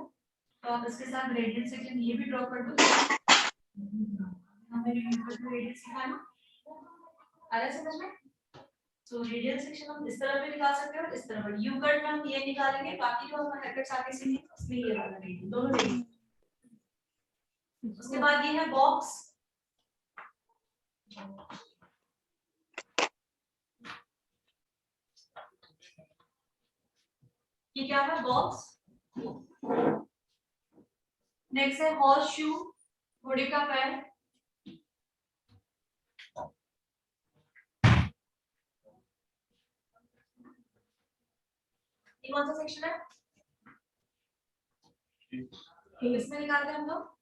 तो आप इसके साथ रेडियल सेक्शन ये भी ड्रॉ कर दो। हमने यू कट में रेडियल सीखा ना, आ रहा है समझ में? तो रेडियल सेक्शन हम इस तरह भी निकाल सकते हैं और इस तरह भी। यू कट में हम ये निकालेंगे, बाकी जो हम हेयरकट्स आगे सीखेंगे उसमें ये वाला रेडियल, दोनों रेडियल। उसके बाद ये है बॉक्स, ये क्या है? बॉक्स। नेक्स्ट है हॉर्स शू, घोड़े का पैर। ये कौन सा सेक्शन है? इसमें निकालते हैं हम लोग।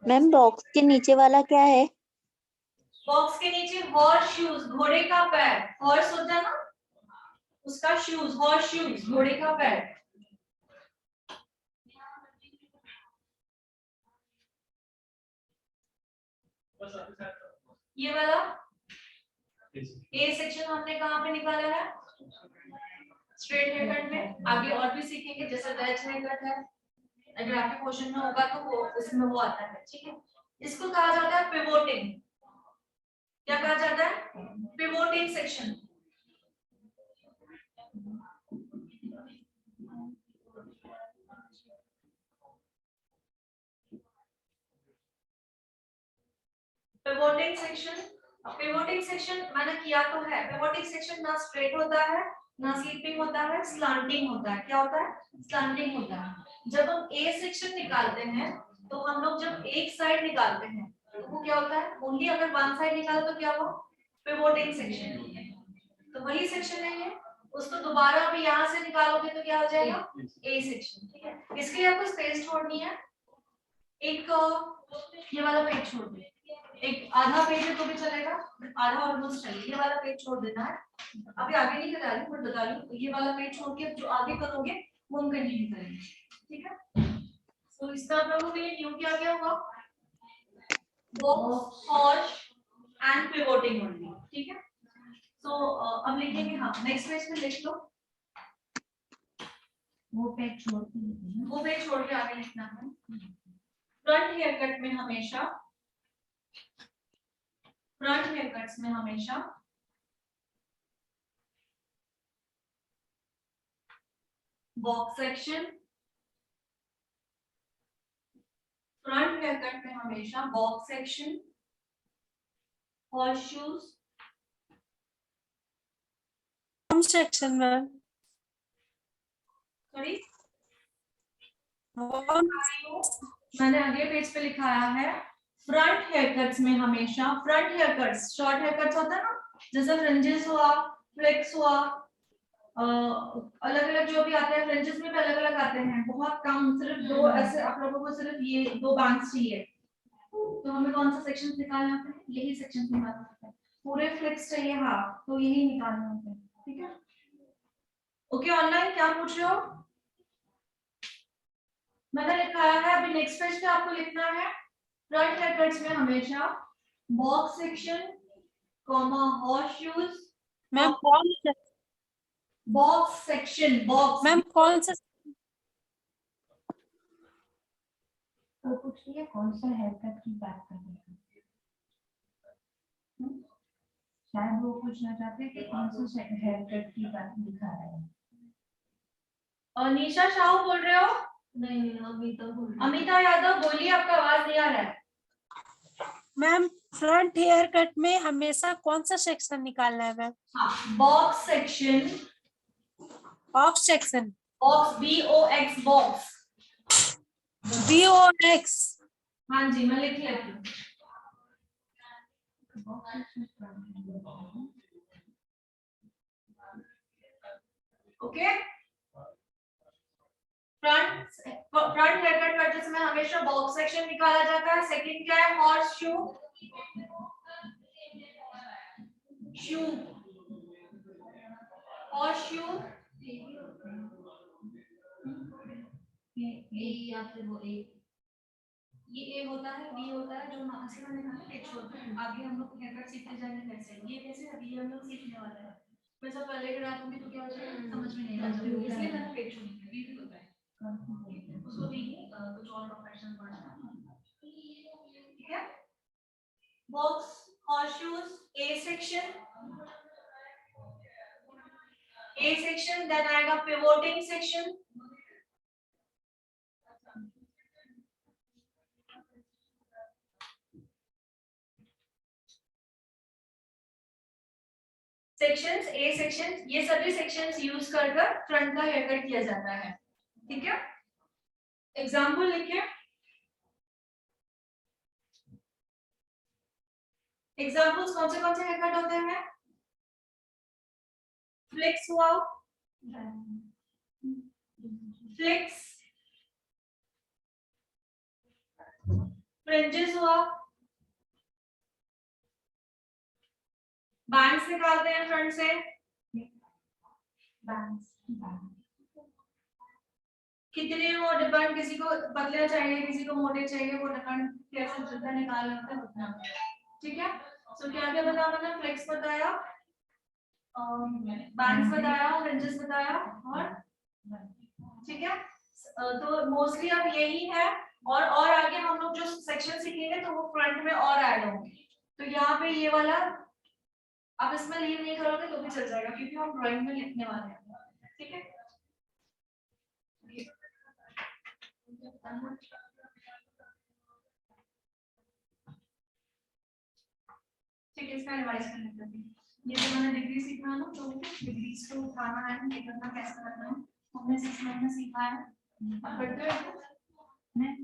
मैम बॉक्स के नीचे वाला क्या है?
बॉक्स के नीचे हॉर्स शूज, घोड़े का पैर। हॉर्स होता है ना, उसका शूज, हॉर्स शूज, घोड़े का पैर। ये वाला ए सेक्शन हमने कहाँ पे निकाला है? स्ट्रेट हेयर कट में। आगे और भी सीखेंगे, जैसे वेज हेयर कट है, अगर आपके क्वेश्चन में होगा तो वो उसमें वो आता है, ठीक है। इसको कहा जाता है पिवोटिंग। क्या कहा जाता है? पिवोटिंग section. Pivoting section, pivoting section मैंने किया तो है। पिवोटिंग सेक्शन ना स्ट्रेट होता है, ना स्लीपिंग होता है, स्लांटिंग होता है। क्या होता है? स्लांटिंग होता है। जब हम ए सेक्शन निकालते हैं तो हम लोग जब एक साइड निकालते हैं तो वो क्या होता है? ओनली अगर वन साइड निकालो तो क्या हो? पिवोटिंग सेक्शन। तो वही सेक्शन है ये। उसको दोबारा अभी यहाँ से निकालोगे तो क्या हो जाएगा? ए सेक्शन, ठीक है। इसके लिए आपको स्पेस छोड़नी है, एक ये वाला पेज छोड़ दो, एक आधा पेज है तो भी चलेगा, आधा ऑलमोस्ट चाहिए। ये वाला पेज छोड़ देना है। अभी आगे नहीं करा रही, बट बता रही हूँ, ये वाला पेज छोड़ के जो आगे करोगे वो हम कंटिन्यू करेंगे, ठीक है। तो इस तरह लोगों के लिए न्यू क्या क्या होगा? बॉक्स, हॉर्स एंड पिवोटिंग ओनली, ठीक है। तो अब लिखेंगे, हाँ नेक्स्ट पेज पे लिख लो।
वो पेज छोड़ के लिखना है।
वो पेज छोड़ के आगे लिखना है। फ्रंट हेयर कट में हमेशा, फ्रंट हेयर कट्स में हमेशा box section, front hair cut में हमेशा बॉक्स सेक्शन, हॉर्स शूज,
कौन सेक्शन मैम?
सॉरी,
कौन?
मैंने अगले पेज पे लिखाया है फ्रंट हेयर कट्स में हमेशा front hair cuts, short hair cuts होता है ना, जैसे फ्रिंजेस हुआ, फ्लेक्स हुआ, अलग अलग जो भी आते हैं, फ्रिंजेस में भी अलग अलग आते हैं, बहुत कम, सिर्फ दो ऐसे आप लोगों को सिर्फ ये दो बैंड्स चाहिए, तो हमें कौन सा सेक्शन निकालना होता है? यही सेक्शन निकालना होता है। पूरे फ्लेक्स चाहिए हाँ, तो यही निकालना होता है, ठीक है। ओके, ऑनलाइन क्या पूछ रहे हो? मैंने लिखाया है, अभी नेक्स्ट पेज पे आपको लिखना है फ्रंट हेयर कट्स में हमेशा box section, comma horse shoes,
ma'am कौन सा?
बॉक्स सेक्शन, बॉक्स
मैम कौन सा?
तो कुछ नहीं है, कौन सा हेयर कट की बात कर रहे हैं? शायद वो पूछना चाहते हैं कि कौन सा हेयर कट की बात दिखा रहा है।
और निशा शाहू बोल रहे हो?
नहीं नहीं, अमिता बोल रही हूँ।
अमिता यादव बोलिए, आपका आवाज नहीं आ रहा है।
मैम फ्रंट हेयर कट में हमेशा कौन सा सेक्शन निकालना है मैम?
हाँ, box section,
box section,
box BOX box.
BOX।
हाँ जी, मैं लिख लेती हूँ। ओके, फ्रंट हेयर कट करते समय हमेशा बॉक्स सेक्शन निकाला जाता है। सेकंड क्या है? हॉर्स शू, शू, हॉर्स शू,
ए या फिर वो ए,
ये ए होता है, बी होता है, जो ऐसे मैंने कहा टेक्स्ट होता है। आगे हम लोग हेयर कट सीखते जाएंगे कैसे, ये कैसे, अभी हम लोग सीखने वाले हैं। मैं सब पहले करा दूंगी तो क्या हो जाएगा, समझ में नहीं आएगा, इसलिए मैंने टेक्स्ट छोड़ दिया। बी भी होता है, उसको भी कुछ और प्रोफेशनल पढ़ना है, ठीक है। Box, horse shoes, A section, A section, then आएगा pivoting section, sections, A section, ये सभी सेक्शंस यूज कर फ्रंट का हेयर कट किया जाता है, ठीक है। एग्जांपल लिखिए, एग्जांपल्स कौन से हेयर कट होते हैं? फ्लिक्स हुआ, फ्लिक्स, फ्रिंजेस हुआ, बैंड्स निकालते हैं फ्रंट से, कितने वो डिपेंड, किसी को पतले चाहिए, किसी को मोटे चाहिए, वो डिपेंड कैसे जितना निकालना होता है उतना, ठीक है। सो क्या क्या बताया मैंने? फ्लेक्स बताया, बैंड्स बताया, फ्रिंजेस बताया, और ठीक है। तो मोस्टली अब यही है, और आगे हम लोग जो सेक्शन सीखेंगे तो वो फ्रंट में और ऐड होंगे। तो यहाँ पे ये वाला आप इसमें लीव नहीं करोगे तो भी चल जाएगा, क्योंकि हम ड्राइंग में लिखने वाले हैं, ठीक है। ठीक है, इसका रिवाइज कर लेते हैं। ये जो मैंने डिग्री सीखा है ना, तो डिग्रीज को उठाना है, ये करना कैसे करना है, हमने 6 महीने सीखा है। आप करते हो? नहीं,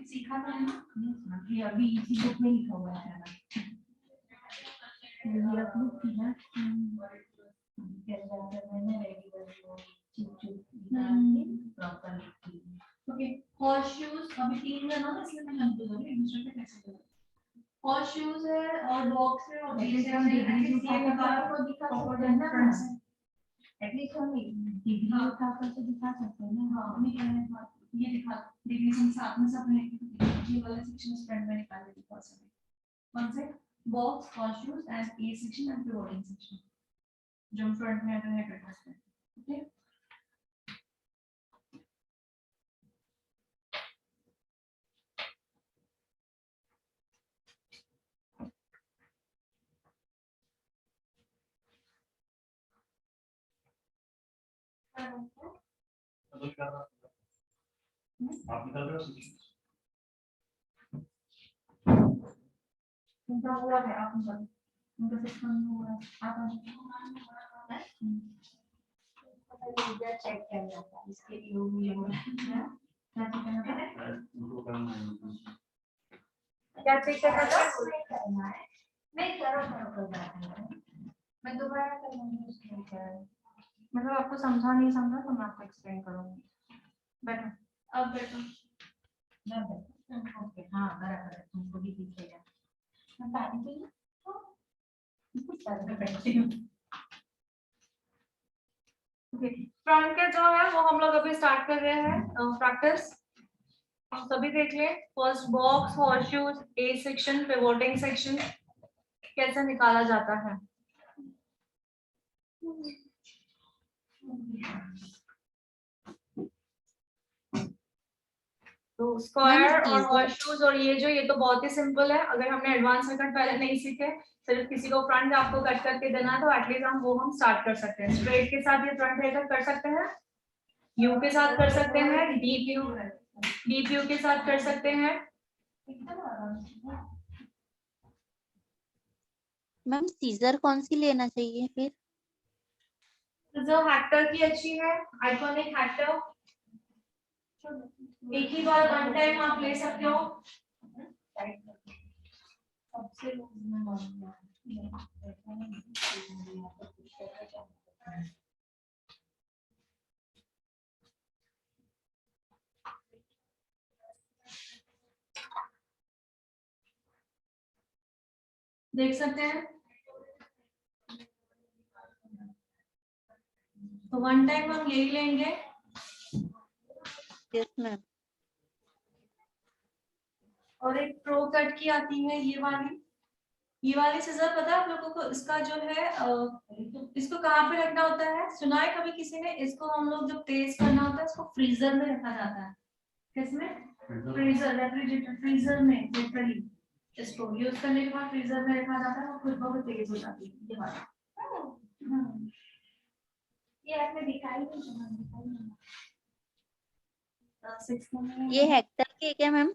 सीखा था ना,
ये अभी इसी बुक में लिखा हुआ है ना, ये बुक थी ना, मैंने रेगुलर प्रॉपर लिखी।
ओके, हॉर्स शूज अभी 3 है ना, इसलिए मैं कंफ्यूज हो गई, दूसरे पे कैसे करूं। हॉर्स शूज है और बॉक्स है और
एटलीस्ट हम डिग्री उठा कर दिखा सकते हैं ना, एटलीस्ट हम डिग्री उठा कर तो दिखा सकते हैं ना।
हाँ, मैं कहने था ये दिखा डिग्री से साथ में सब है, ये वाला सेक्शन स्टैंड में निकाल देती हूं सब। कौन से? Box, horse shoes and A section and pivoting section, जो हम फ्रंट में है कर सकते हैं, ओके।
तो क्या आप निकाल रहे हो सेक्शंस?
उनका हुआ है आप निकालो।
उनका सेक्शन हुआ आप यूजर चेक कर जाता है इसके लिए वो ये हो रहा है क्या करना है
उनको करना है
क्या चेक करना था?
करना है नहीं करो कर जाता है मैं दोबारा करूंगी उसके ऊपर
मतलब आपको समझा नहीं समझा तो मैं आपको एक्सप्लेन करूंगी। बैठो।
अब बैठो।
ओके हाँ बराबर है तुमको भी दिखेगा मैं पानी पी बैठती हूँ
फ्रंट के जो है वो हम लोग अभी स्टार्ट कर रहे हैं प्रैक्टिस। हम सभी देख लें। First box, horse shoes, A section, pivoting section कैसे निकाला जाता है। तो स्क्वायर और हॉर्स शूज और ये तो बहुत ही सिंपल है। अगर हमने एडवांस मेथड पहले नहीं सीखे, सिर्फ किसी को फ्रंट आपको कट करके देना है तो एटलीस्ट हम स्टार्ट कर सकते हैं। स्ट्रेट के साथ ये फ्रंट हेयर कट कर सकते हैं, यू के साथ कर सकते हैं, डीप यू के साथ कर सकते हैं।
मैम सीजर कौन सी लेना चाहिए फिर?
जो हेक्टर की अच्छी है, आइकॉनिक हेक्टर। एक ही बार वन टाइम आप ले सकते हो।
सबसे
देख सकते हैं। तो वन टाइम हम यही लेंगे।
Yes ma'am.
और एक प्रो कट की आती है ये वाली सीजर, पता है आप लोगों को इसका जो है इसको कहाँ पे रखना होता है? सुना है कभी किसी ने? इसको हम लोग जब तेज करना होता है इसको फ्रीजर में रखा जाता है। किसमें? फ्रीजर, रेफ्रिजरेटर फ्रीजर में लिटरली इसको यूज करने के बाद फ्रीजर में रखा जाता है, वो खुद बहुत तेज हो जाती है ये वाला।
ये आपने दिखाई नहीं
ये हेक्टर की क्या मैम?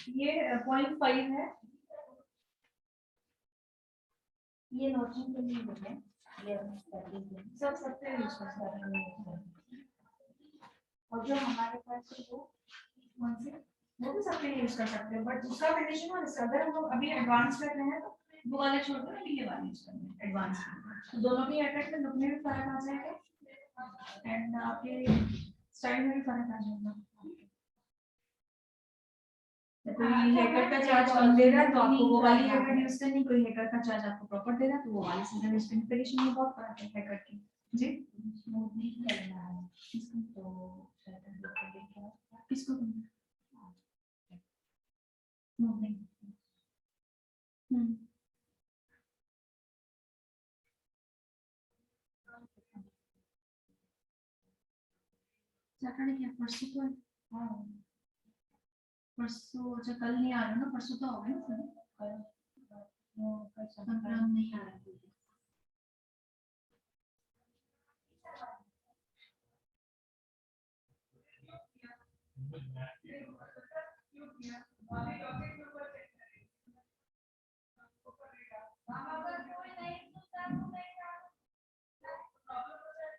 ये 0.5 है।
ये नोटिंग के लिए है ये
सब सबसे यूज कर सकते हैं।
और जो हमारे पास है वो
कौन से? वो भी सबके यूज कर सकते हैं, बट उसका कंडीशन और इसका अगर हम लोग अभी एडवांस कर रहे हैं तो वो वाले छोड़ दो, अभी ये वाले यूज करने हैं एडवांस। तो दोनों की अट्रैक्ट लुक में भी फर्क आ जाएगा एंड आपके स्टाइल में भी फर्क आ जाएगा। कोई हेयर का चार्ज कम दे रहा है तो आपको वो वाली हेयर कट यूज करनी, कोई हेयर का चार्ज आपको प्रॉपर दे रहा है तो वो वाली सीजन यूज करनी। कंडीशन में बहुत फर्क है हेयर कट की। जी
स्मूथ नहीं करना है तो
किसको करना? नहीं। सैटरडे क्या परसों तो है? हाँ परसों, अच्छा कल नहीं आ रहा ना, परसों तो होगा ना सर। कल नहीं आ रहा।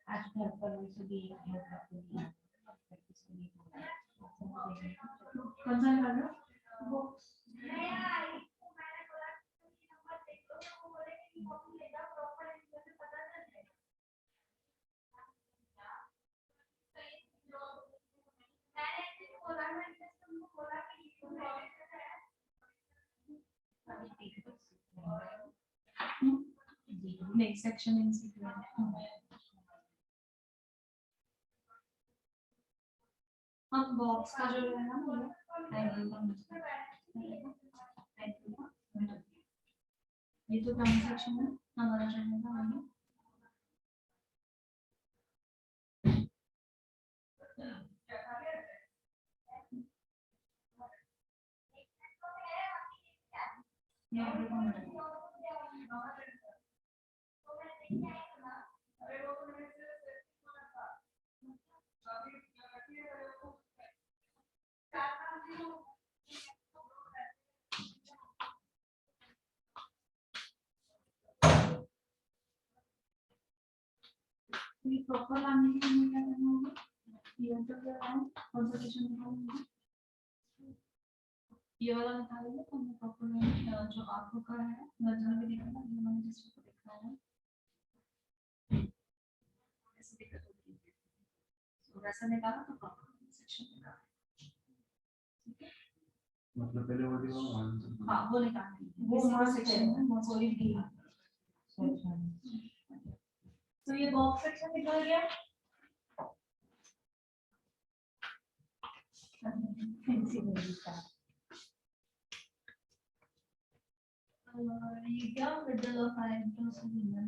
आज घर पर वैसे भी हेयर कट नहीं
कौन सा कर रहे हो? वो नेक्स्ट सेक्शन इन हम बॉक्स का जो है ना वो eyebrow का middle, ये तो ट्रांसेक्शन है हमारा रहेगा आगे। प्रॉपर लाने के लिए क्या करना होगा? ये तो क्या है कंसंट्रेशन निकालना है, ये वाला निकालेंगे तो हमें प्रॉपर जो आपको का है नजर में दिखाना है, मैंने जिसको दिखाया है ऐसे दिखा दो, तो वैसा निकाला तो प्रॉपर सेक्शन निकाला।
मतलब पहले वो दिखाओ।
हाँ वो निकालना है,
वो
वो
must
सेक्शन
है।
में वो कोई भी है। तो ये बॉक्स सेक्शन निकल गया।
ये क्या मिडल ऑफ आईब्रो से मिला है?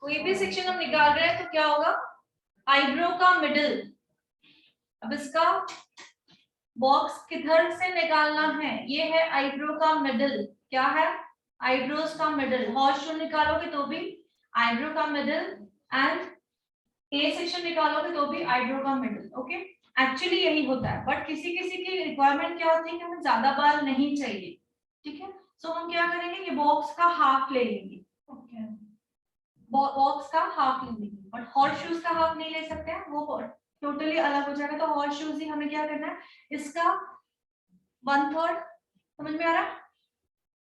कोई भी सेक्शन हम निकाल रहे हैं तो क्या होगा? आईब्रो का मिडिल। अब इसका बॉक्स किधर से निकालना है? ये है आईब्रो का मिडिल। क्या है? आईब्रोज का मिडिल। हॉर्स शू निकालोगे तो भी आईब्रो का मिडिल, एंड ए सेक्शन निकालोगे तो भी आईब्रो का मिडिल। ओके, एक्चुअली यही होता है, बट किसी किसी की रिक्वायरमेंट क्या होती है कि हमें ज्यादा बाल नहीं चाहिए, ठीक है, सो हम क्या करेंगे, ये बॉक्स का हाफ ले लेंगे। ओके, बॉक्स का हाफ ले लेंगे, बट हॉर्स शूज का हाफ नहीं ले सकते हैं, वो टोटली अलग हो जाएगा। तो हॉर्स शूज ही हमें क्या करना है, इसका 1/3। समझ में आ रहा?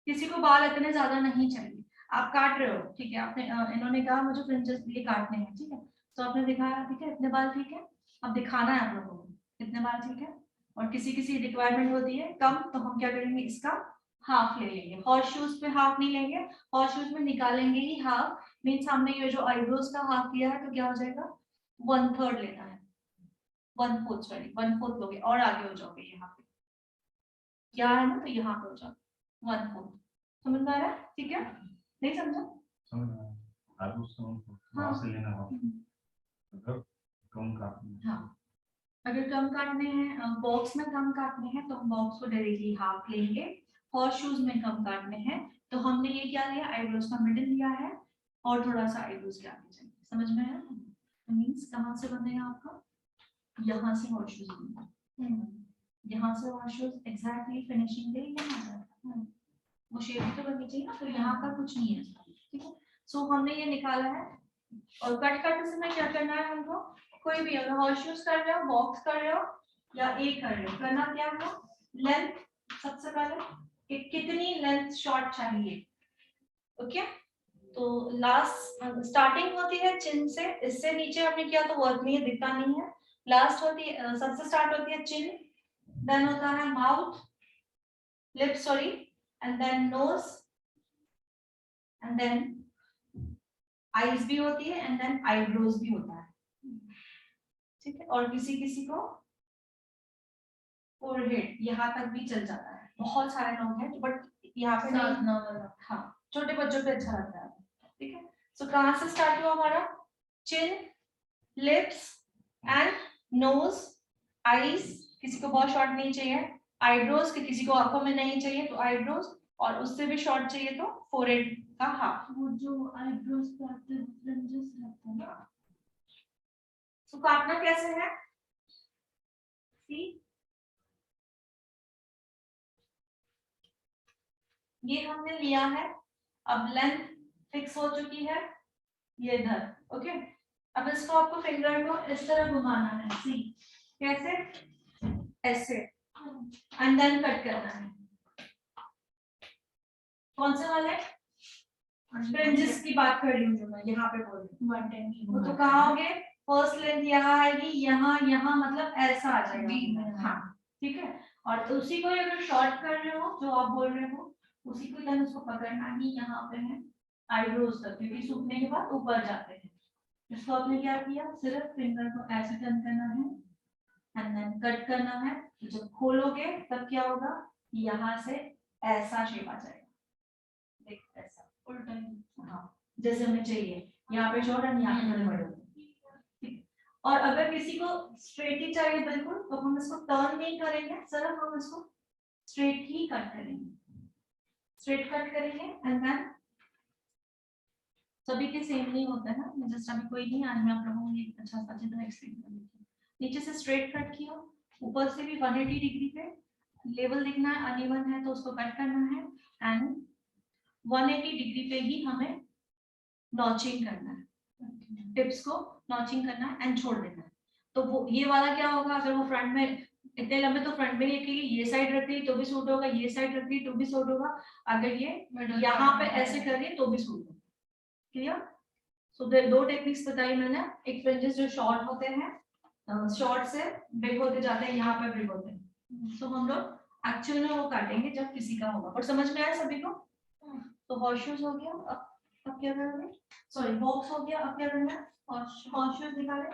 किसी को बाल इतने ज्यादा नहीं चाहिए, आप काट रहे हो, ठीक है, आपने इन्होंने कहा मुझे फ्रिंजेस ये काटने हैं, ठीक है, तो आपने दिखाया, ठीक है, इतने बाल ठीक है, अब दिखाना है आप लोगों को कितने बाल ठीक है। और किसी किसी रिक्वायरमेंट होती है कम, तो हम क्या करेंगे, इसका हाफ ले लेंगे। हॉर्स शूज पे हाफ नहीं लेंगे, हॉर्स शूज में निकालेंगे ही हाफ, मीन्स हमने ये जो आईब्रोज का हाफ किया है तो क्या हो जाएगा, 1/3 लेना है, 1/4 सॉरी 1/4 लोगे और आगे हो जाओगे, यहाँ पे क्या है ना, तो यहाँ पे हो जाओगे 1/4। समझ में आ रहा है? ठीक है, नहीं समझा?
समझ में आया। आप उसको वहाँ से लेना हो मतलब कम काटना।
हाँ, अगर कम काटने हैं, बॉक्स में कम काटने हैं तो हम बॉक्स को डायरेक्टली हाफ लेंगे। हॉर्स शूज में कम काटने हैं तो हमने ये क्या लिया, आईब्रोज का मिडिल लिया है और थोड़ा सा आईब्रोज के आगे जाएंगे। समझ में आया? मीन्स कहाँ से बनेगा आपका, यहाँ से हॉर्स शूज बनेगा, यहाँ से हॉर्स शूज एग्जैक्टली फिनिशिंग दे यहाँ, वो शेप तो बननी चाहिए ना, तो यहाँ का कुछ नहीं है, ठीक है। सो हमने ये निकाला है, और कट करते समय क्या करना है हमको, कोई भी अगर हॉर्स शूज कर रहे हो, बॉक्स कर रहे हो या एक कर रहे हो, करना क्या है, लेंथ सबसे पहले कि कितनी लेंथ शॉर्ट चाहिए। ओके, तो लास्ट स्टार्टिंग होती है चिन से, इससे नीचे हमने किया तो वर्क नहीं है, दिखता नहीं है। लास्ट होती है, सबसे स्टार्ट होती है चिन, देन होता है mouth, lip sorry, and then nose, and then eyes भी होती है, एंड देन आईब्रोज भी होता है, ठीक है। और किसी किसी को फोरहेड यहाँ तक भी चल जाता है, बहुत सारे लोग हैं, बट यहाँ पे नहीं, हाँ छोटे बच्चों पे अच्छा लगता है, ठीक है। सो कहाँ से स्टार्ट हुआ हमारा, चिन, लिप्स एंड नोज, आईज, किसी को बहुत शॉर्ट नहीं चाहिए, आईब्रोज के किसी को आंखों में नहीं चाहिए तो आईब्रोज, और उससे भी शॉर्ट चाहिए तो फोरहेड का हाफ।
वो जो आईब्रोज पे आते हैं फ्रिंजेस रहते हैं ना,
सो काटना कैसे है, सी ये हमने लिया है, अब लेंथ फिक्स हो चुकी है, ये इधर, ओके। अब इसको आपको फिंगर को इस तरह घुमाना है, सी कैसे, ऐसे, एंड देन कट करना है। कौन से वाले फ्रिंजेस की बात कर रही हूँ जो मैं यहाँ पे बोल रही हूँ, तो कहाँ होगे, फर्स्ट लेंथ यहाँ आएगी, यहाँ यहाँ मतलब ऐसा आ जाएगा, हाँ ठीक है। और उसी को अगर शॉर्ट कर रहे हो जो आप बोल रहे हो, उसी को then उसको पकड़ना ही यहाँ पे है आईब्रोज तक, क्योंकि सूखने के बाद ऊपर जाते हैं, इसको आपने क्या किया, सिर्फ फिंगर को ऐसे टर्न करना है एंड देन कट करना है। तो जब खोलोगे तब क्या होगा, यहाँ से ऐसा शेप आ जाएगा, देख ऐसा उल्टा ही, हाँ जैसे हमें चाहिए, यहाँ पे शॉर्ट एंड यहाँ पे थोड़े बड़े होते हैं, ठीक है। और अगर किसी को स्ट्रेट ही चाहिए बिल्कुल, तो हम इसको टर्न नहीं करेंगे, सिर्फ हम इसको स्ट्रेट ही कट करेंगे, स्ट्रेट कट करेंगे एंड देन सभी के सेम नहीं होता है ना, मैं जस्ट अभी कोई नहीं आज मैं आप लोगों को एक अच्छा सा अच्छी तरह एक्सप्लेन कर देती हूँ। नीचे से स्ट्रेट कट किया, ऊपर से भी 180 डिग्री पे लेवल देखना है, अनइवन है तो उसको कट करना है एंड 180 डिग्री पे ही हमें नॉचिंग करना है, टिप्स को नॉचिंग करना है एंड छोड़ देना है। तो वो ये वाला क्या होगा, अगर वो फ्रंट में इतने लंबे तो फ्रंट में नहीं रखेगी, ये साइड रख रही तो भी सूट होगा, ये साइड रख रही तो भी सूट होगा, अगर ये यहाँ पे ऐसे कर रही तो भी सूट होगा। क्लियर? सो दो टेक्निक्स बताई मैंने, एक फ्रिंजेस जो शॉर्ट होते हैं, शॉर्ट से बिग होते जाते हैं, यहाँ पे बिग होते हैं, सो हम लोग एक्चुअल में वो काटेंगे जब किसी का होगा। और समझ में आया सभी को? तो हॉर्स शूज हो गया, अब क्या करोगे, सॉरी बॉक्स हो गया, अब क्या करना है, हॉर्स शूज निकाले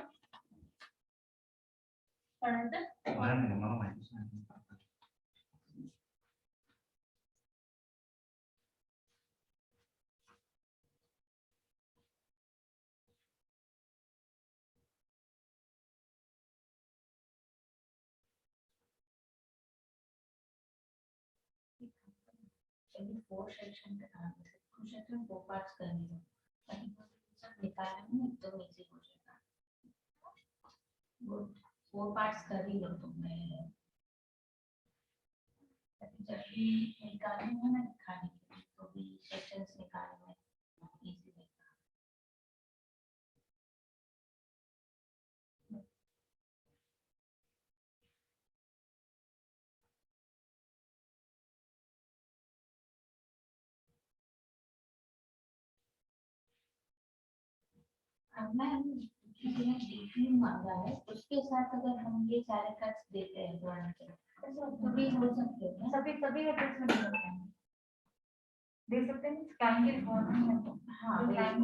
पढ़ते
नहीं मामा माहिती
चलिए 4 सेक्शन का काम है, कुछ सेक्शन 4 पार्ट्स करने दो ताकि सब निकालने में एकदम इजी हो जाएगा। गुड, 4 पार्ट्स कर ही लो तुमने, ताकि जब भी निकालने में ना दिखाने के लिए तो भी सेक्शंस निकालने में इजी रहेगा। अब मैं किसी ने डीपी मांगा है, उसके साथ अगर हम ये सारे कट्स देते हैं ड्राइंग के तो भी हो सकते हैं, सभी सभी कट्स में दे सकते हैं स्कैन के रिक्वायरमेंट है तो हाँ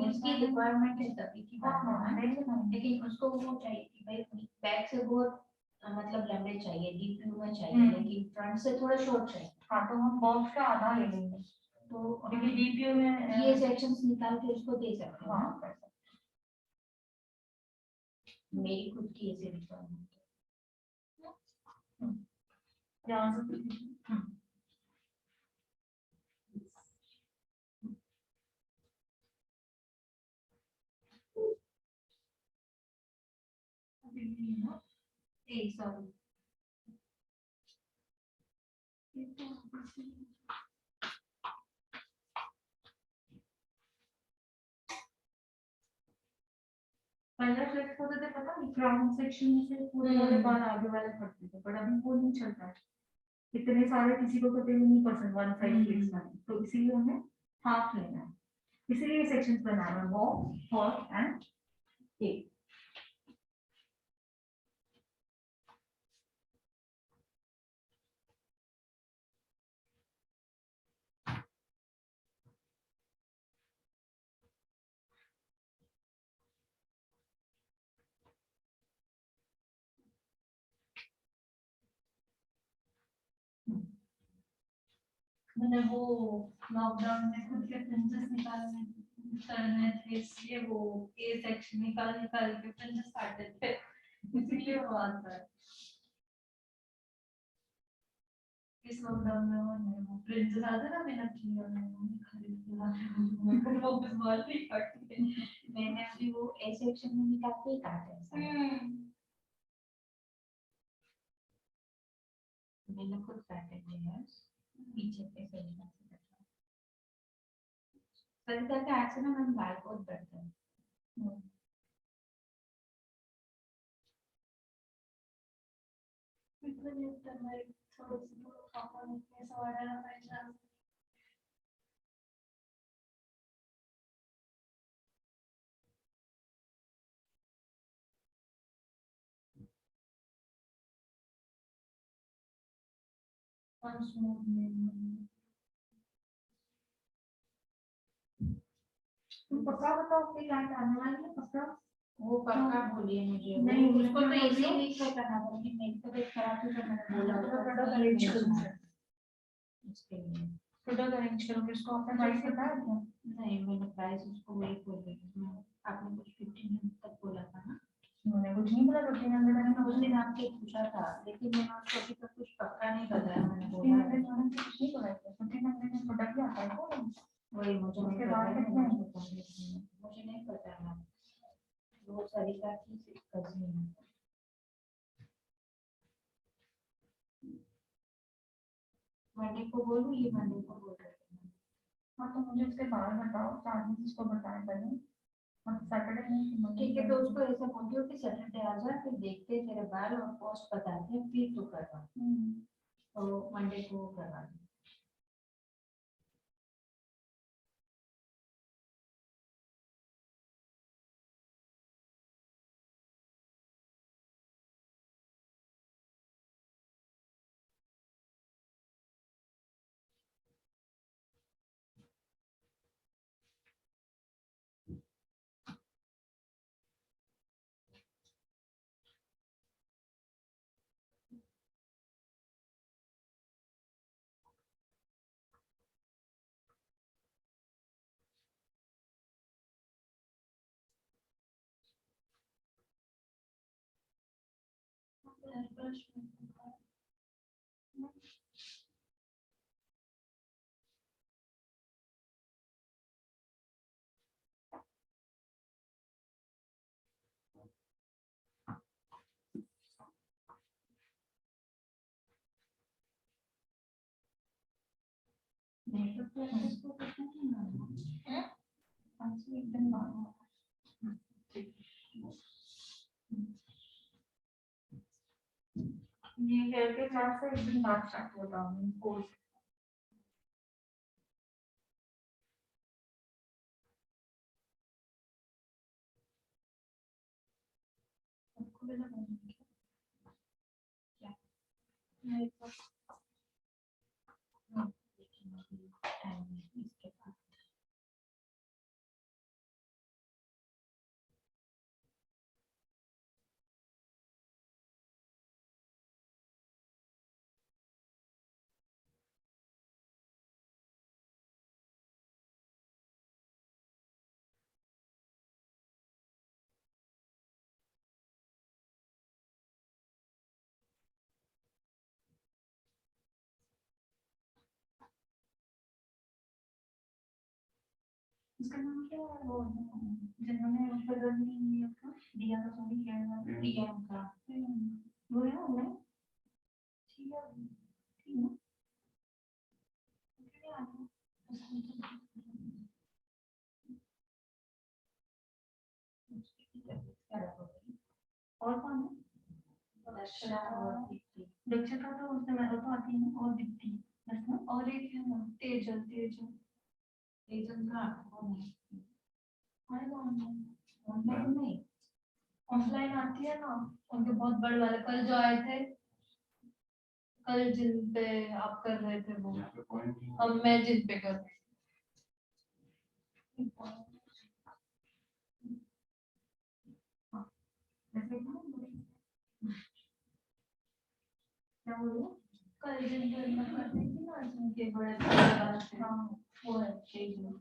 उसकी रिक्वायरमेंट है तभी की बात है, लेकिन उसको वो चाहिए कि भाई बैक से बहुत मतलब लंबे चाहिए, डीप व्यू में चाहिए, लेकिन फ्रंट से थोड़ा शॉर्ट चाहिए। हाँ तो हम बॉक्स का आधा ले लेंगे, तो क्योंकि डीप व्यू में ये सेक्शंस निकाल के उसको दे सकते हैं। हाँ मेरी खुद की ऐसे रिक्वायरमेंट है। यहाँ से sorry. पहले फ्लेक्स होते थे पता नहीं, क्राउन सेक्शन से पूरे वाले बाल आगे वाले फटते थे, पर अभी वो नहीं चलता है, इतने सारे किसी को कभी नहीं पसंद वन साइड फ्लेक्स वाले, तो इसीलिए हमें हाफ लेना है, इसीलिए सेक्शंस बनाना है, वो फॉर एंड ए। मैंने वो लॉकडाउन में खुद के फ्रिंजेस निकालने करने थे, इसलिए वो ए सेक्शन निकाल के फ्रिंजेस काटे थे, इसीलिए वो आता है इस लॉकडाउन में। वो फ्रिंजेस आते ना मेरा किया मैंने वो बस बाल ही काटे, मैंने अभी वो ए सेक्शन में निकाल के ही काटे हैं, मैंने खुद काटे हैं पीछे पे सही करके ऐसे ना हम बाल को बढ़ते हैं। तुम पक्का बताओ कि क्लाइंट आने वाली है, पक्का वो पक्का बोलिए मुझे।
नहीं,
उसको तो
मैं
इसी
बोलूं?
वीक में करना था, लेकिन मेरी तबीयत खराब थी तो मैंने बोला
तो
उसको
product
नहीं
arrange
भेजना
करूंगी।
है। इसके लिए
प्रोडक्ट अरेंज करोगे, उसको आपने प्राइस बताया क्या?
नहीं, मैंने प्राइस उसको वही बोल रही हूँ मैं। आपने कुछ 1500 तक बोला था ना।
मैंने कुछ नहीं बोला, 1500
मैंने उस दिन आपसे पूछा था, लेकिन मैंने उसको अभी तक कुछ पक्का नहीं बताया। मैंने बोला
1500 कुछ नहीं बोला, 1500 में प्रोडक्ट भी आता है कौन?
वही मुझे नहीं
उसके
पता
बाद
है,
कितने?
मुझे नहीं पता है। वो सरिता की कजिन है। मंडे को बोलूँ, ये मंडे को बोल रही हूँ।
हाँ तो मुझे उसके बाद बताओ, चार्जेस उसको बताएं पहले। हम सैटरडे नहीं,
ठीक है, तो उसको ऐसा बोल दो कि सैटरडे आ जा, फिर देखते हैं तेरे बाल और पोस्ट बताते हैं, फिर तू करवा। तो मंडे को करवा दो।
मेकअप तो इसको करना ही ना, आज ही एकदम बाद ये करके क्लास से एक दिन बाद स्टार्ट होता हूँ कोर्स। सबको भी लगा क्या? मेरे पास
टाइम है इसके बाद।
उसका नाम क्या है वो, जिन्होंने ऊपर नहीं अपना दिया था, सभी क्या है
प्रियंका।
वो है ना, ठीक है ठीक है और कौन है?
दर्शना और दीप्ति।
दक्षता तो उससे मैं तो आती है ना, और दीप्ति बस ना, और एक है ना तेजल,
तेजन का कौन है?
आएगा ऑनलाइन,
ऑनलाइन नहीं।
ऑफलाइन आती है ना, उनके बहुत बड़े वाले कल जो आए थे, कल जिन पे आप कर रहे थे वो,
यहाँ पे पॉइंट
अब मैं जिन पे कर रही थी। ऐसे ही था ना? क्या बोलूं? कल जिन पे मैं कर रही थी ना, जिनके बड़े वाले थे, हाँ वो है तेजल।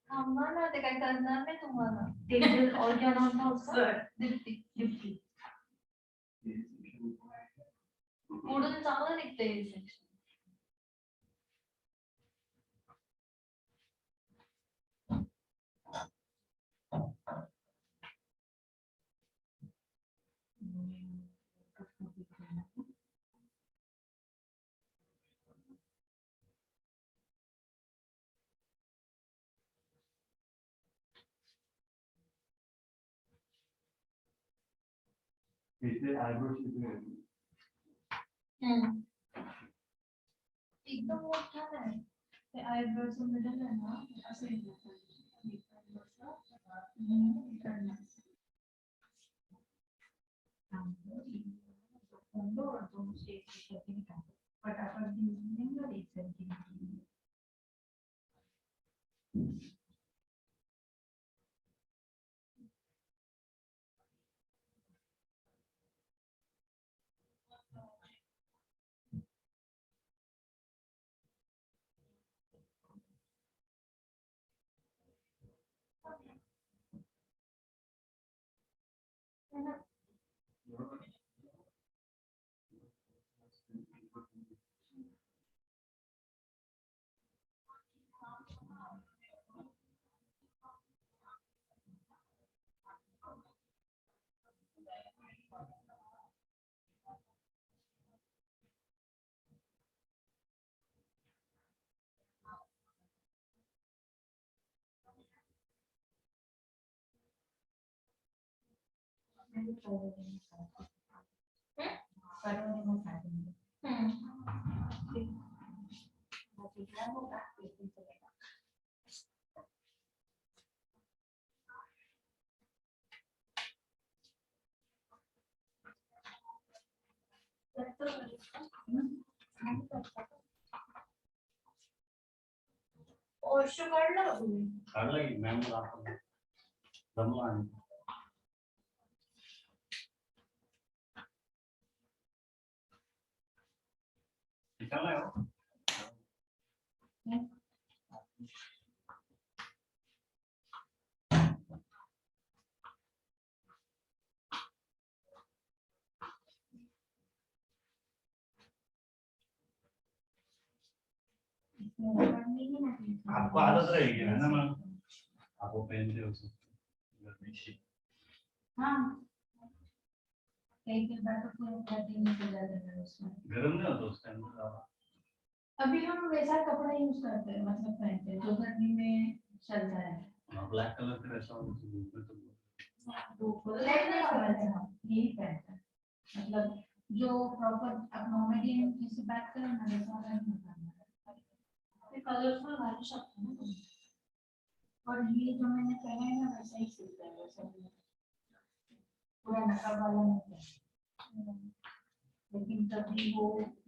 ना ते काय करणार नाही तुम्हाला, तेजल और क्या नाम था उसका? दीप्ति, दीप्ति पुढून चांगलं निघते हे section.
इथे आयब्रो
एकदम मोठा नाही, ते आयब्रोचं मिडल आहे ना, असं येतं पाहिजे. इकडनं.
फटाफट
और शो कर लो
कर लगी मैम को आप गमला निकलना है वो आपको आदत रहेगी है ना मैम आप वो पहनते हो गर्मी से
हाँ कई बार तो पूरा दिन निकल जाता है उसमें।
गर्म नहीं होता उस टाइम
अभी हम वैसा कपड़ा यूज करते हैं मतलब पहनते हैं जो गर्मी में चलता है।
ब्लैक कलर का ऐसा
ब्लैक नहीं पहनते हम यही पहनते हैं मतलब जो प्रॉपर आप नॉर्मली किसी बात करें ना वैसा नहीं पहनना कलरफुल वाले शब्द और ये जो मैंने पहना है ना वैसा ही सिलता है वैसा पूरा नकाब वाला नहीं है लेकिन तभी वो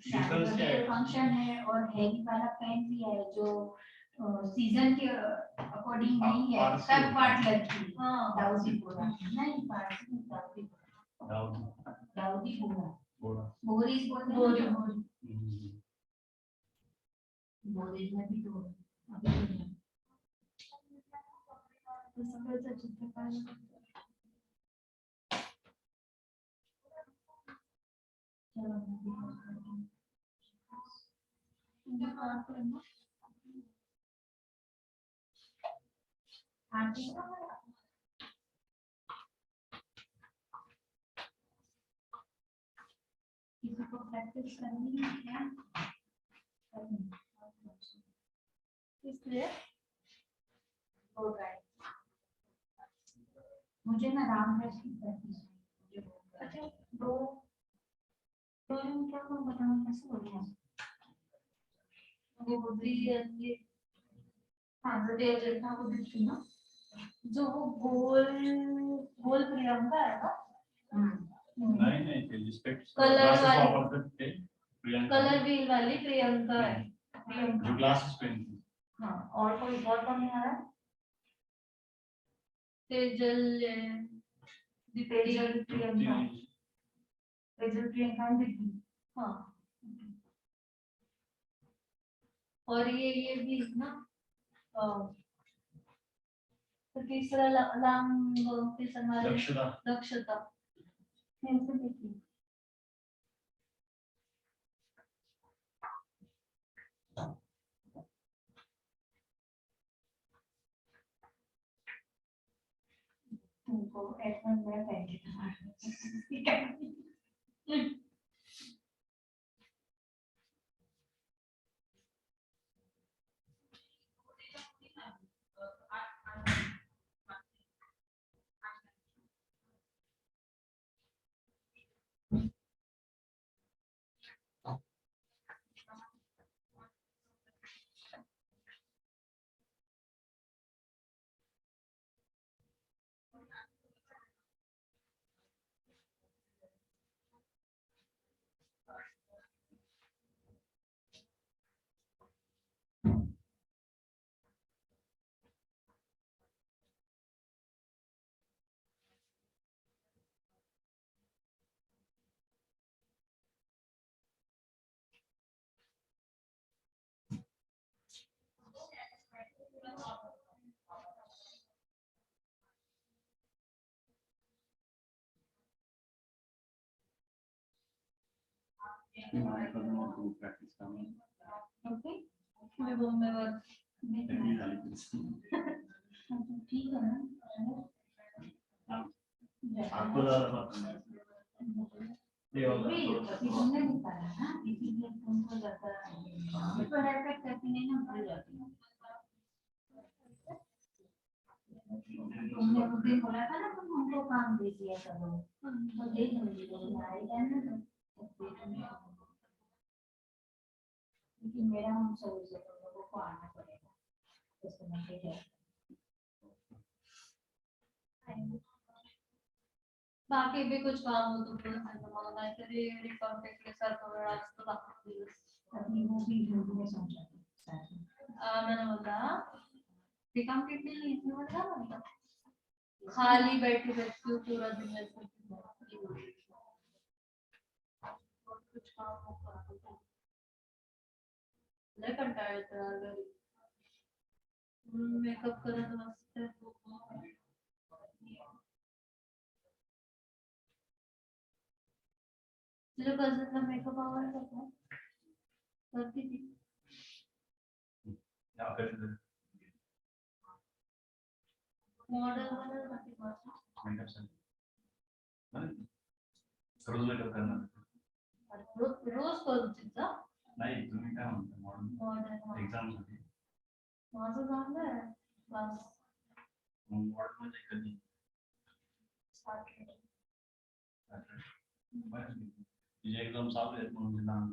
फंक्शन है और हैवी वाला पैंट भी है जो सीजन के अकॉर्डिंग नहीं है सब पार्ट लगती है हाँ दाऊदी पूरा नहीं पार्ट दाऊदी दाऊदी पूरा बोरीज बोलते हैं बोरीज में भी तो अभी तो सब ऐसा चित्रकारी किसी को प्रैक्टिस करनी है क्या
इसलिए
हो रहा है मुझे ना राम रस की प्रैक्टिस
अच्छा दो क्या मैं बताऊं कैसे बोलूं वो बुद्धि ये हाँ जो डेविड था वो देखी ना जो वो गोल गोल प्रियंका है ना
नहीं respect
colour
Priyanka
colour wheel वाली प्रियंका है
जो ग्लासेस पहनती
हाँ और कोई और कौन है यार तेजल तेजल प्रियंका तेजल प्रियंका दिखी हाँ और ये भी ना तो तीसरा लांग तीसरा दक्षता कैसे देखी तुमको ऐसा मैं पहले
प्रैक्टिस करना
ओके मैं वो मैं बात
ठीक है ना
आपको ज्यादा पता
ये तुमने निकाला ना इसीलिए तुमको ज्यादा तो हेयर करती नहीं ना भूल जाती हूँ। तुमने उस दिन बोला था ना तुम हमको काम दे दिया करो तो दे दूंगी आएगा ना तो लेकिन मेरा हम शुरू से तुम लोगों को आना पड़ेगा तो समझिए
बाकी भी कुछ काम हो तो पूरा संभालना मैं तेरे कॉन्टेक्ट के साथ और आज तो बाकी
अभी वो भी में समझा साथ में
मैंने बोला काम कितने लिए इसमें बता खाली बैठी रहती हूँ पूरा दिन ऐसे कुछ काम हो ले कंटाळ मेकअप करत मस्त तुझ्या कझनला मेकअप आवडतो का करते ती
या फिर
मॉडल बनवण्यासाठी माझा
मेकअप से रोज मेकअप करना
रोज करू तिचा
नाही तुम्ही काय म्हणता मॉडल एक्झाम साठी
माझं झालंय बस
मॉडल म्हणजे कधी तुझे एक्झाम चालू आहेत म्हणून लहान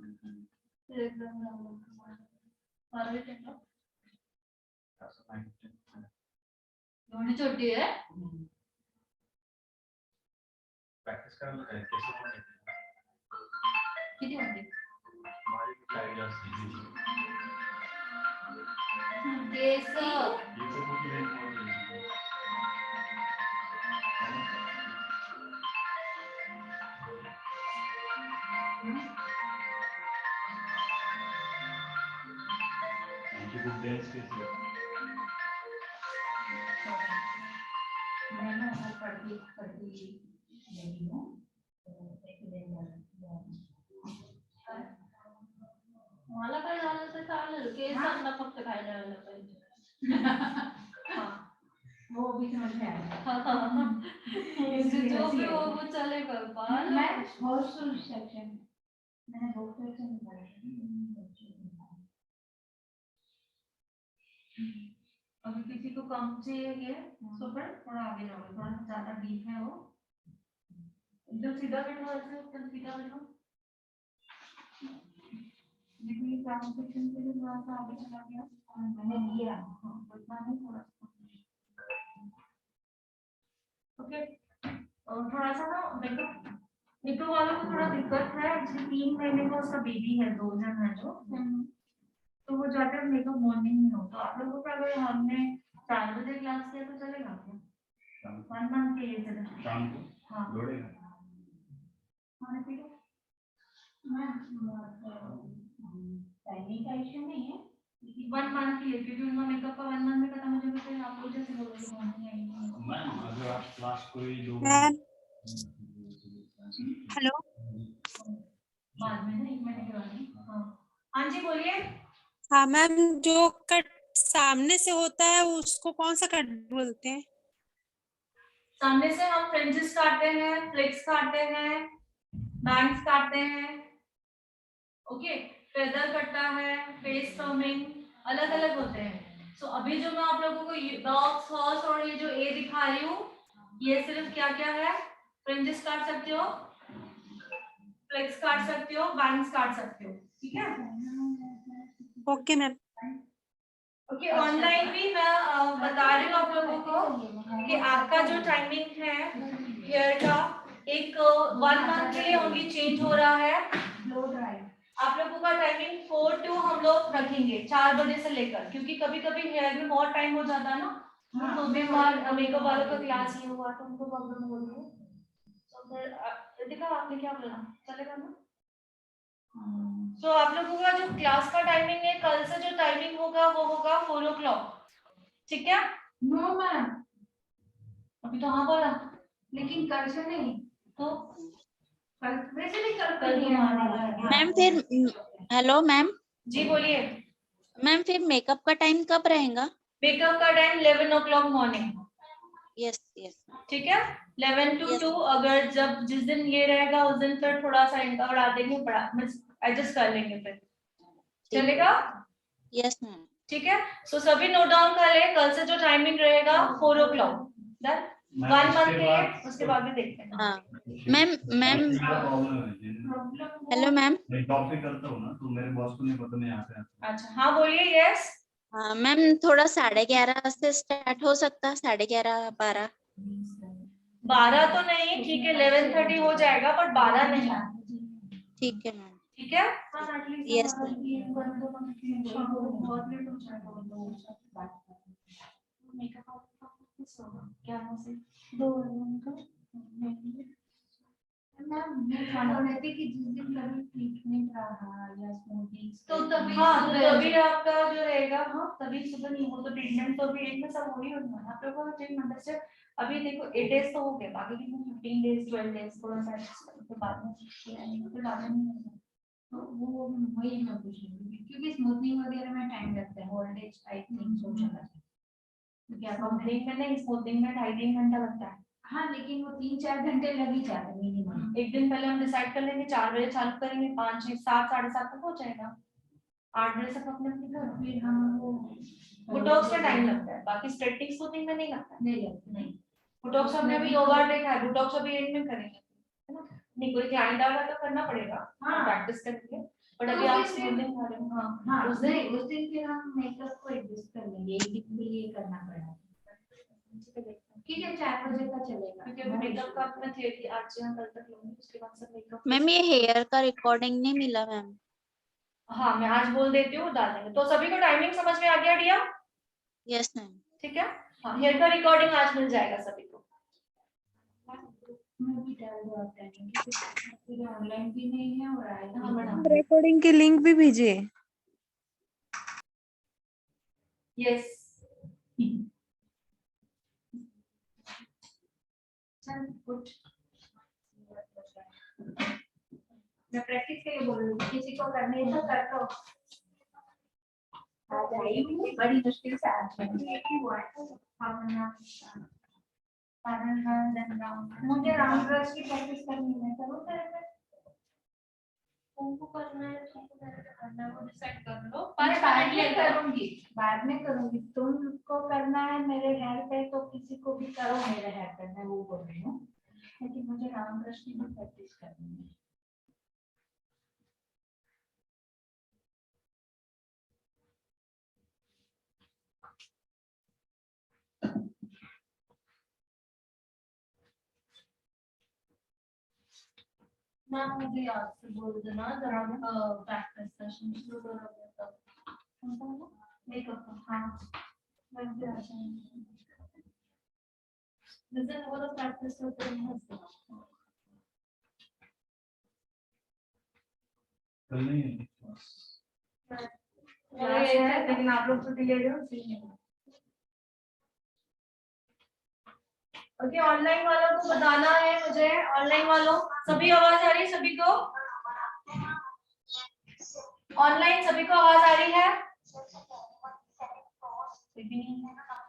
एकदम झालं
असं नाही
एवढी छोटी आहे
प्रॅक्टिस करायला काय कसं
किती म्हणते
माझी किती आयडिया असते
केस
इथं कुठली रेंज खूप डेन्स केस
मैं ना वो पढ़ती लगी हूँ
मला काय झालं तर चालेल केसांना फक्त खायला आलं पाहिजे
वो भी समझ में आया
जो भी हो वो चलेगा बाल
मैं हॉर्सुल सेक्शन मैंने दो सेक्शन
अभी किसी को कम चाहिए ये तो फिर थोड़ा आगे जाओ थोड़ा ज्यादा डीप है वो एकदम सीधा बैठो ऐसे एकदम सीधा बैठो
लेकिन ये ट्रांसलेशन के लिए थोड़ा सा आगे चला गया मैंने लिया उतना नहीं थोड़ा
ओके और थोड़ा सा ना देखो निको वालों को थोड़ा दिक्कत है एक्चुअली 3 महीने का उसका बेबी है 2 जन है जो तो वो जाते हैं मेकअप मॉर्निंग में हो तो आप लोगों को अगर हमने 4 बजे क्लास किया तो चलेगा क्या 1 मंथ के लिए चलेगा
शाम को
हाँ
दौड़ेगा
खाने पीने
टाइमिंग का इशू नहीं है
1 मंथ के लिए क्योंकि उनका मेकअप का 1 मंथ में खत्म हो जाएगा फिर आप लोग जैसे बोलोगे मॉर्निंग आएंगे
मैम अगर आप क्लास कोई दो
मैम हेलो
बाद में ना 1 महीने के बाद हाँ जी बोलिए
हाँ मैम जो कट सामने से होता है उसको कौन सा कट बोलते हैं
सामने से हम फ्रिंजेस काटते हैं फ्लिक्स काटते हैं बैंग्स काटते हैं ओके फेदर कटता है फेस टर्मिंग अलग अलग होते हैं सो अभी जो मैं आप लोगों को डॉग्स हॉर्स और ये जो ए दिखा रही हूँ ये सिर्फ क्या क्या है फ्रिंजेस काट सकते हो फ्लिक्स काट सकते हो बैंग्स काट सकते हो ठीक है
ओके मैम
ओके ऑनलाइन भी मैं बता रही हूँ आप लोगों को कि आपका जो टाइमिंग है हेयर का एक 1 मंथ के लिए ओनली चेंज हो रहा है
लो ड्राई
आप लोगों का टाइमिंग 4 to हम लोग रखेंगे 4 बजे से लेकर क्योंकि कभी कभी हेयर में बहुत टाइम हो जाता है ना तो मेकअप वालों का क्लास ये हुआ तो उनको प्रॉब्लम हो रही है तो फिर देखा आपने क्या बोला चलेगा ना तो आप लोगों का जो क्लास का टाइमिंग है कल से जो टाइमिंग होगा वो होगा 4 o'clock ठीक है
नो मैम
अभी तो हाँ बोला
लेकिन कल से नहीं
तो
कल वैसे भी कल
कल तो आने वाला है।
मैम फिर हेलो मैम,
जी बोलिए।
मैम फिर मेकअप का टाइम कब रहेगा?
मेकअप का time 11 o'clock morning,
yes yes
ठीक है, 11 to
Yes.
2। अगर जब जिस दिन ये रहेगा उस दिन फिर थोड़ा सा इनका बढ़ा देंगे, एडजस्ट कर लेंगे फिर, चलेगा?
Yes ma'am.
ठीक है, सो सभी नोट डाउन कर ले। कल से जो टाइमिंग रहेगा 4 o'clock, डन। 1 मंथ के लिए, उसके बाद भी देखते हैं।
हाँ मैम मैम
प्रॉब्लम है
हेलो मैम।
मैं जॉब पे करता हूँ ना, तो मेरे बॉस को नहीं पता मैं यहाँ पे आता हूँ।
अच्छा हाँ बोलिए। यस
हाँ मैम, थोड़ा 11:30 से स्टार्ट हो सकता है, 11:30 12।
12 तो नहीं, ठीक है 11:30 हो जाएगा, पर 12 नहीं,
ठीक है मैम।
ठीक है।
Yes ma'am.
मैम मैं खाना बनाती कि जिस दिन कभी ट्रीटमेंट रहा या स्मूथिंग
तो तभी हाँ, तो तभी आपका जो रहेगा, हाँ तभी सुबह नहीं हो तो ट्रीटमेंट तो भी एक में सब हो ही होना है। आप लोगों को ट्रीटमेंट से अभी देखो 8 days तो हो गए, बाकी की 15 days 12 days थोड़ा सा adjust करो, तो बाद में फिर बाद में नहीं होगा।
तो वो वही मैं पूछ रही हूँ क्योंकि स्मूथनिंग वगैरह में टाइम लगता है, ओल्ड एज आई थिंक हो जाता है क्योंकि आप
स्मूथनिंग में नहीं, स्मूथनिंग में 2.5-3 घंटा लगता है।
हाँ लेकिन वो 3-4 घंटे लग ही जाते हैं मिनिमम।
एक दिन पहले हम डिसाइड कर लेंगे 4 बजे चालू करेंगे, 5 6 7 7:30 तक हो जाएगा, 8 बजे तक अपने अपने घर।
फिर हम वो
बुटॉक्स में टाइम लगता है, बाकी स्ट्रेटिंग स्मूथनिंग में नहीं लगता है।
नहीं लगता नहीं।
बुटॉक्स हमने अभी 2 बार देखा है, बुटॉक्स अभी एंड में करेंगे, है ना? नहीं कोई क्लाइंट आ रहा तो करना पड़ेगा,
हाँ।
प्रैक्टिस करेंगे, बट
तो
अभी आप
उस दिन
स्मूथनिंग कर रहे हो। हाँ
हाँ उस दिन फिर हम मेकअप को एडजस्ट कर लेंगे, एक दिन के लिए करना पड़ा। ठीक है 4 बजे का चलेगा
क्योंकि अभी मेकअप का अपना थियरी आज से हम कल तक लेंगे, उसके बाद सब मेकअप।
मैम ये हेयर का रिकॉर्डिंग नहीं मिला मैम।
हाँ मैं आज बोल देती हूँ, डाल देंगे। तो सभी को टाइमिंग समझ में आ गया डिया?
Yes ma'am.
ठीक है, हाँ हेयर का रिकॉर्डिंग आज मिल जाएगा सभी को।
मैं भी डाल दो आप टाइमिंग क्योंकि ऑनलाइन भी नहीं है और आएगा।
हाँ मैडम।
रिकॉर्डिंग की लिंक भी भेजिए।
यस
चल गुड। मैं प्रैक्टिस के लिए बोल रही हूँ, किसी को करने है तो कर दो। आज आई हूँ बड़ी मुश्किल से आज हुआ है। मुझे राउंड ब्रश की प्रैक्टिस करनी है, करो तेरे
तुमको करना है, तुमको करना है, वो डिसाइड कर लो।
मैं बाद में करूंगी, बाद में करूंगी। तुमको करना है मेरे हेयर पे तो किसी को भी करो मेरे हेयर पे, मैं वो बोल रही हूँ, लेकिन मुझे राउंड ब्रश की भी प्रैक्टिस करनी है।
ना मुझे याद से बोल देना जरा प्रैक्टिस सेशन शुरू करोगे तब मेकअप का। हाँ मैं भी आ जाऊंगी, जैसे वो तो प्रैक्टिस होते हैं।
कल नहीं है
क्लास है लेकिन आप लोग छुट्टी ले रहे हो इसलिए। ओके ऑनलाइन वालों को बताना है मुझे, ऑनलाइन वालों सभी आवाज आ रही है सभी को? ऑनलाइन सभी को आवाज आ रही है?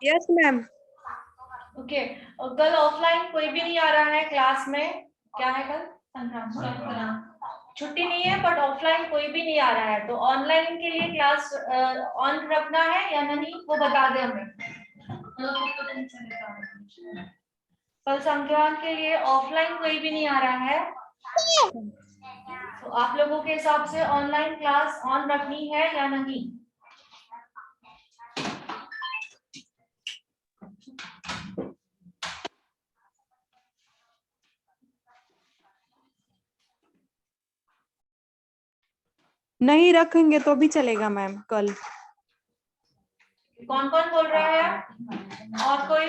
Yes ma'am.
ओके कल ऑफलाइन कोई भी नहीं आ रहा है क्लास में। क्या है कल? संक्रांति, छुट्टी नहीं है, बट ऑफलाइन कोई भी नहीं आ रहा है। तो ऑनलाइन के लिए क्लास ऑन रखना है या नहीं वो बता दे हमें। कल संक्रांत के लिए ऑफलाइन कोई भी नहीं आ रहा है, तो आप लोगों के हिसाब से ऑनलाइन क्लास ऑन रखनी है या नहीं?
नहीं रखेंगे तो भी चलेगा मैम कल।
कौन कौन बोल रहा है? और कोई?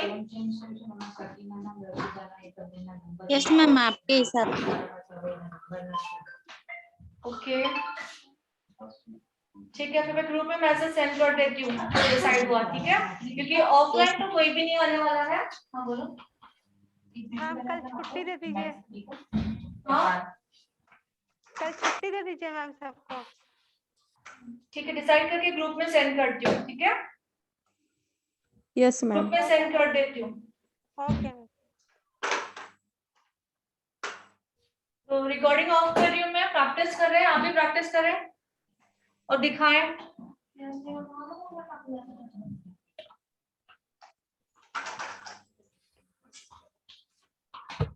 यस मैम, आपके हिसाब से।
ओके ठीक है, फिर मैं ग्रुप में मैसेज सेंड कर देती हूँ जो डिसाइड हुआ, ठीक है? क्योंकि ऑफलाइन तो कोई भी नहीं आने वाला है। हाँ बोलो।
मैम कल छुट्टी दे दीजिए।
हाँ
कल छुट्टी दे दीजिए मैम सबको।
ठीक है, डिसाइड करके ग्रुप में सेंड करती हूँ, ठीक है?
Yes
group
ma'am.
में सेंड कर देती हूँ।
Okay ma'am.
तो रिकॉर्डिंग ऑफ कर रही हूँ मैं, प्रैक्टिस कर रहे हैं, आप भी प्रैक्टिस करें और दिखाएं।